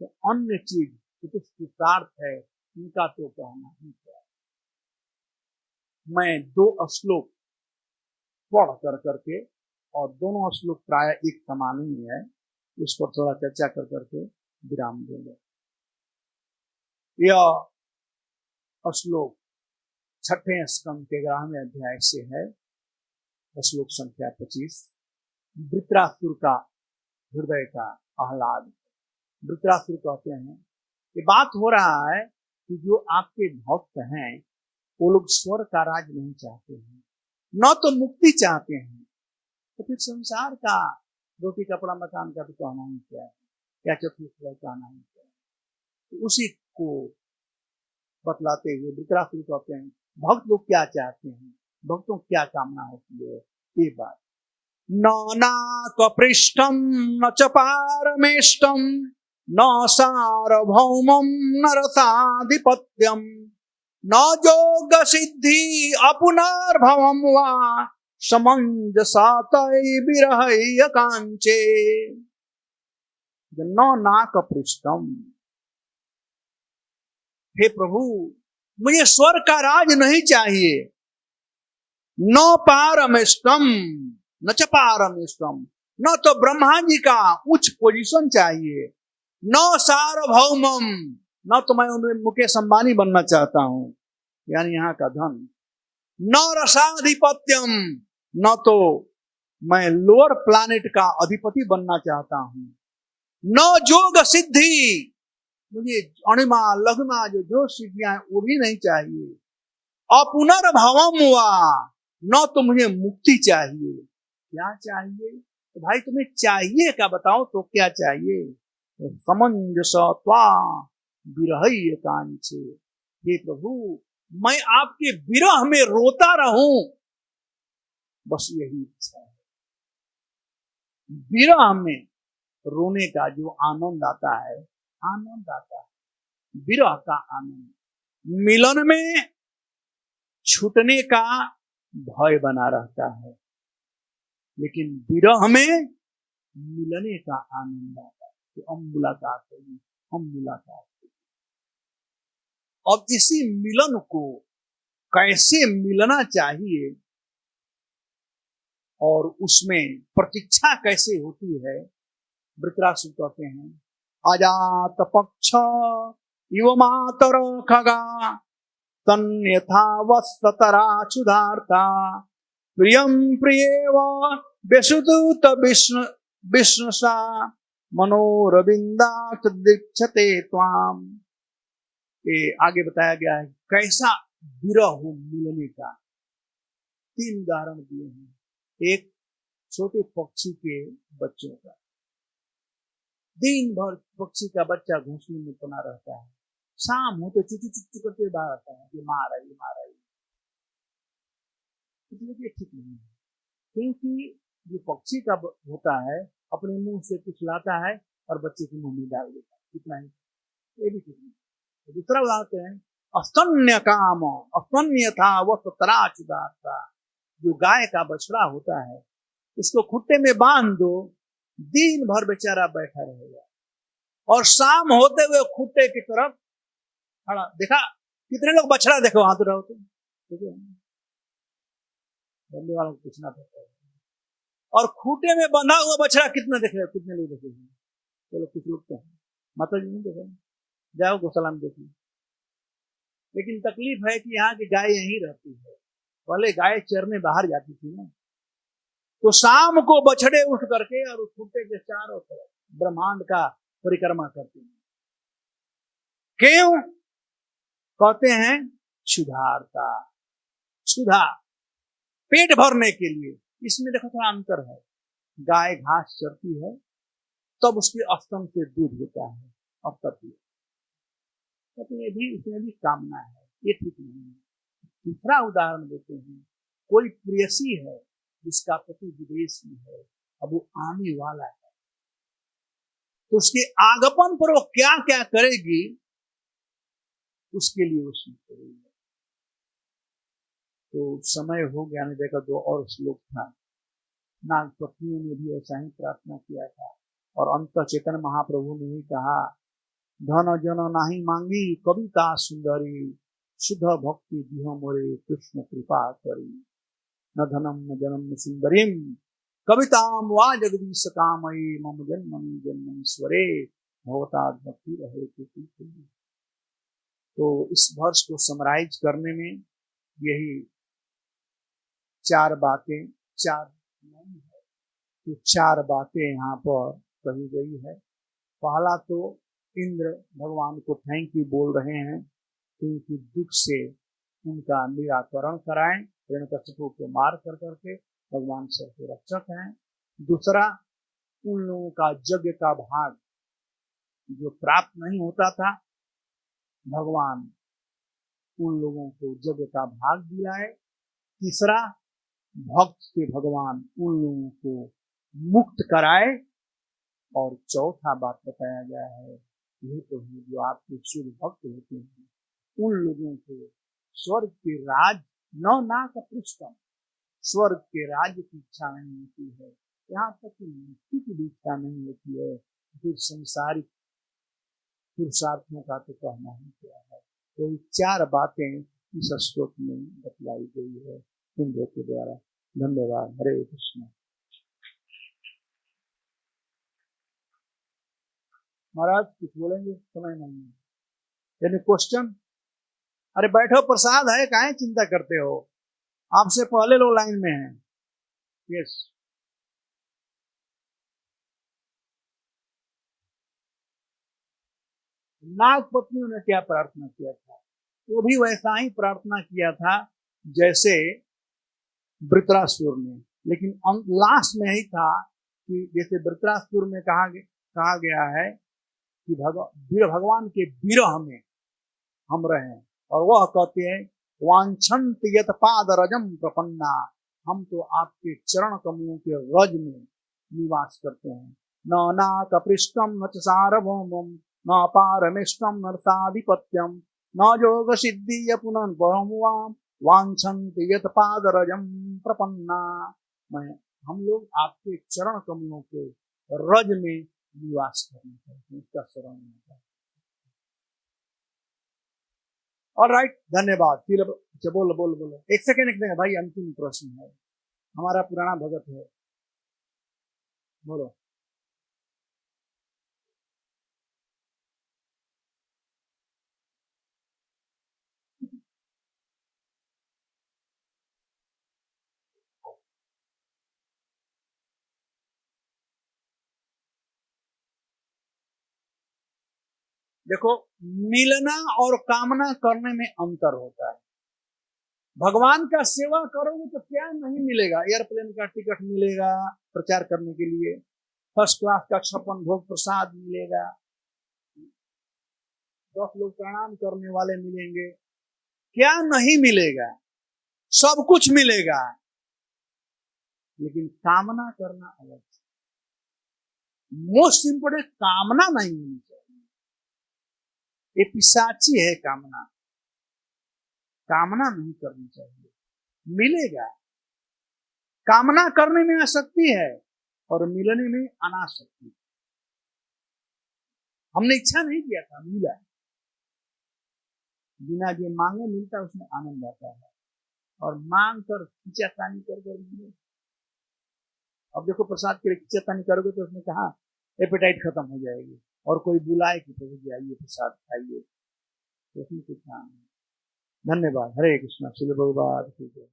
तो अन्य चीज जो पुरुषार्थ है इनका तो कहना ही क्या। मैं 2 श्लोक पढ़ कर करके, और दोनों श्लोक प्राय एक समान ही है, उस पर थोड़ा चर्चा कर करके विराम देंगे। यह श्लोक 6ठे स्कंद के 11वें अध्याय से है, श्लोक संख्या 25। वृत्रासुर का हृदय का आह्लाद। वृत्रासुर कहते हैं कि बात हो रहा है कि जो आपके भक्त हैं वो लोग स्वर्ग का राज नहीं चाहते हैं, न तो मुक्ति चाहते हैं, तो फिर संसार का रोटी कपड़ा मकान का तो कहना ही क्या है, क्या चतुर्थ कहना ही क्या है। तो उसी को बतलाते हुए वृत्रासुर कहते हैं भक्त लोग क्या चाहते हैं, भक्तों क्या कामना होती है। ये बात न नाकपृष्ठम न च पारमेष्टम न सार्वभौमम न रसाधिपत्यम न योग सिद्धि अपुनर्भवम वा समंजसातै विरहै कांचे। न नाकपृष्ठम, हे प्रभु मुझे स्वर्ग का राज नहीं चाहिए, न पारमेष्टम न च पारमेष्टम, न तो ब्रह्मा जी का उच्च पोजीशन चाहिए, न सार्वभौमम, न तो मैं उनमें मुकेश अंबानी बनना चाहता हूं, यानी यहाँ का धन, न रसाधिपत्यम, न तो मैं लोअर प्लैनेट का अधिपति बनना चाहता हूं, न योग सिद्धि, मुझे अणिमा लघुमा जो सिद्धियां वो भी नहीं चाहिए, अपुनर्भवम हुआ, न तो मुझे मुक्ति चाहिए। क्या चाहिए तो भाई तुम्हें चाहिए क्या बताओ, तो क्या चाहिए। समंजसा विरहै कांचे, हे प्रभु मैं आपके विरह में रोता रहूं, बस यही इच्छा है। विरह में रोने का जो आनंद आता है, आनंद आता है, विरह का आनंद। मिलन में छूटने का भय बना रहता है, लेकिन विरह में मिलने का आनंद आता है कि हम मुलाकात होगी, हम मुलाकात होगी। अब इसी मिलन को कैसे मिलना चाहिए और उसमें प्रतीक्षा कैसे होती है, वृत्रासुर कहते हैं अजात पक्ष इव मातर खगा तन्यथा वस्ततराचुधार्ता प्रियम प्रियेव व्यसुदूत विष्णु विष्णुसा मनोरविंदात दीक्षते त्वाम। ये आगे बताया गया है कैसा विरह हो मिलने का। 3 उदाहरण दिए हैं। एक छोटे पक्षी के बच्चों का, दिन भर पक्षी का बच्चा घोंसले में बना रहता है, शाम होते चुचू चुचू करके बाहर आता है कि मार आई मार आई। इसलिए ठीक नहीं है, क्योंकि जो पक्षी का होता है अपने मुंह से कुछ लाता है और बच्चे के मुंह में डाल देता है, कितना ही ये भी ठीक नहीं। दूसरा लाते हैं अस्तन्य काम अस्तन्य था वह तराचुदाता। जो गाय का बछड़ा होता है उसको खुट्टे में बांध दो, दिन भर बेचारा बैठा रहेगा और शाम होते हुए खुट्टे की तरफ खड़ा। देखा कितने लोग बछड़ा देखो हाथ रहो तुम, बंदे वालों को पूछना पड़ता है। और खूटे में बंधा हुआ बछड़ा कितना देख रहे हो, कितने लोग देखे? चलो कुछ लोग तो हैं, माता जी नहीं देखे, जाओ गौशाला में देखिए। लेकिन तकलीफ है कि यहाँ की गाय यहीं रहती है, पहले गाय चरने बाहर जाती थी ना, तो शाम को बछड़े उठ करके और उस खूटे के चारों तरफ ब्रह्मांड का परिक्रमा करते हैं। क्यों? कहते हैं क्षुधारता, क्षुधा पेट भरने के लिए। इसमें देखो थोड़ा अंतर है, गाय घास चरती है तब उसके स्तन से दूध होता है और तब ये भी इसमें भी कामना है, ये ठीक नहीं है। दूसरा उदाहरण देते हैं, कोई प्रेयसी है जिसका पति विदेश में है, अब वो आने वाला है, तो उसके आगमन पर वो क्या क्या करेगी उसके लिए वो सोच रही है। तो समय हो गया, ने देखा 2 और श्लोक था। नाग पत्नियों ने भी ऐसा ही प्रार्थना किया था और अंत चेतन महाप्रभु ने ही कहा धन जन नाही मांगी कविता सुंदरी शुद्ध भक्ति दिह मोरे कृष्ण कृपा करी न धनम न जनम न सुंदरीम कविताम वा जगदीश कामयी मम जन्मनि जन्मनीश्वरे भवता भक्ति रहे। तो इस वर्ष को समराइज करने में यही 4 बातें, 4 नहीं है तो 4 बातें यहाँ पर कही गई है। पहला तो इंद्र भगवान को थैंक यू बोल रहे हैं क्योंकि दुख से उनका निराकरण कराएं, हिरण्यकशिपु को मार कर करके भगवान सबके रक्षक हैं। दूसरा, उन लोगों का यज्ञ का भाग जो प्राप्त नहीं होता था, भगवान उन लोगों को यज्ञ का भाग दिलाए। तीसरा, भक्त से भगवान उन लोगों को मुक्त कराए। और चौथा बात बताया गया है, ये तो है जो आपके शुद्ध भक्त होते हैं उन लोगों को स्वर्ग के राज न ना का पृष्ठम, स्वर्ग के राज्य की इच्छा नहीं होती है, यहाँ तक कि मुक्ति की भी इच्छा नहीं होती है, फिर संसारिक पुरुषार्थों का तो कहना ही क्या है। तो 4 बातें इस श्लोक में बतलाई गई है इंद्र के द्वारा। धन्यवाद। हरे कृष्ण। महाराज कुछ बोलेंगे? समय नहीं है। यानी क्वेश्चन? अरे बैठो, प्रसाद है, काहे चिंता करते हो, आपसे पहले लोग लाइन में हैं। यस। नाग पत्नियों ने क्या प्रार्थना किया था? वो भी वैसा ही प्रार्थना किया था जैसे वृत्रासुर ने, लेकिन लास्ट में ही था कि जैसे वृत्रासुर में कहा गया है कि भगवान के विरह में हम रहे, और वह कहते हैं वांछन्त यत पाद रजम प्रपन्ना, हम तो आपके चरण कमलों के रज में निवास करते हैं। न नाकपृष्ठम न च सार्वभौमम न पारमेष्टम नर्ताधिपत्यम न योग सिद्धि पुनः परमुवाम वांछन्ति यत पादरजम प्रपन्ना। मैं हम लोग आपके चरण कमलों के रज में निवास करना चाहते हैं, इसका शरण लेना चाहते हैं। ऑलराइट, धन्यवाद। फिर बोलो बोलो बोलो, एक सेकेंड देंगे भाई, अंतिम प्रश्न है, हमारा पुराना भगत है, बोलो। देखो, मिलना और कामना करने में अंतर होता है। भगवान का सेवा करोगे तो क्या नहीं मिलेगा? एयरप्लेन का टिकट मिलेगा प्रचार करने के लिए, फर्स्ट क्लास का 56 भोग प्रसाद मिलेगा, 10 लोग प्रणाम करने वाले मिलेंगे, क्या नहीं मिलेगा? सब कुछ मिलेगा, लेकिन कामना करना अलग। मोस्ट इंपोर्टेंट कामना नहीं होनी चाहिए, ये पिशाची है कामना, कामना नहीं करनी चाहिए, मिलेगा। कामना करने में आसक्ति है और मिलने में अनासक्ति। हमने इच्छा नहीं किया था, मिला, बिना जो मांगे मिलता उसमें आनंद आता है, और मांग कर खींचातानी कर मिले। अब देखो, प्रसाद के लिए खींचातानी करोगे तो उसने कहा एपेटाइट खत्म हो जाएगी, और कोई बुलाए कि प्रभु जी आइए प्रसाद खाइए, तो उसमें कुछ काम नहीं। धन्यवाद। हरे कृष्णा। श्रील प्रभुपाद की जय।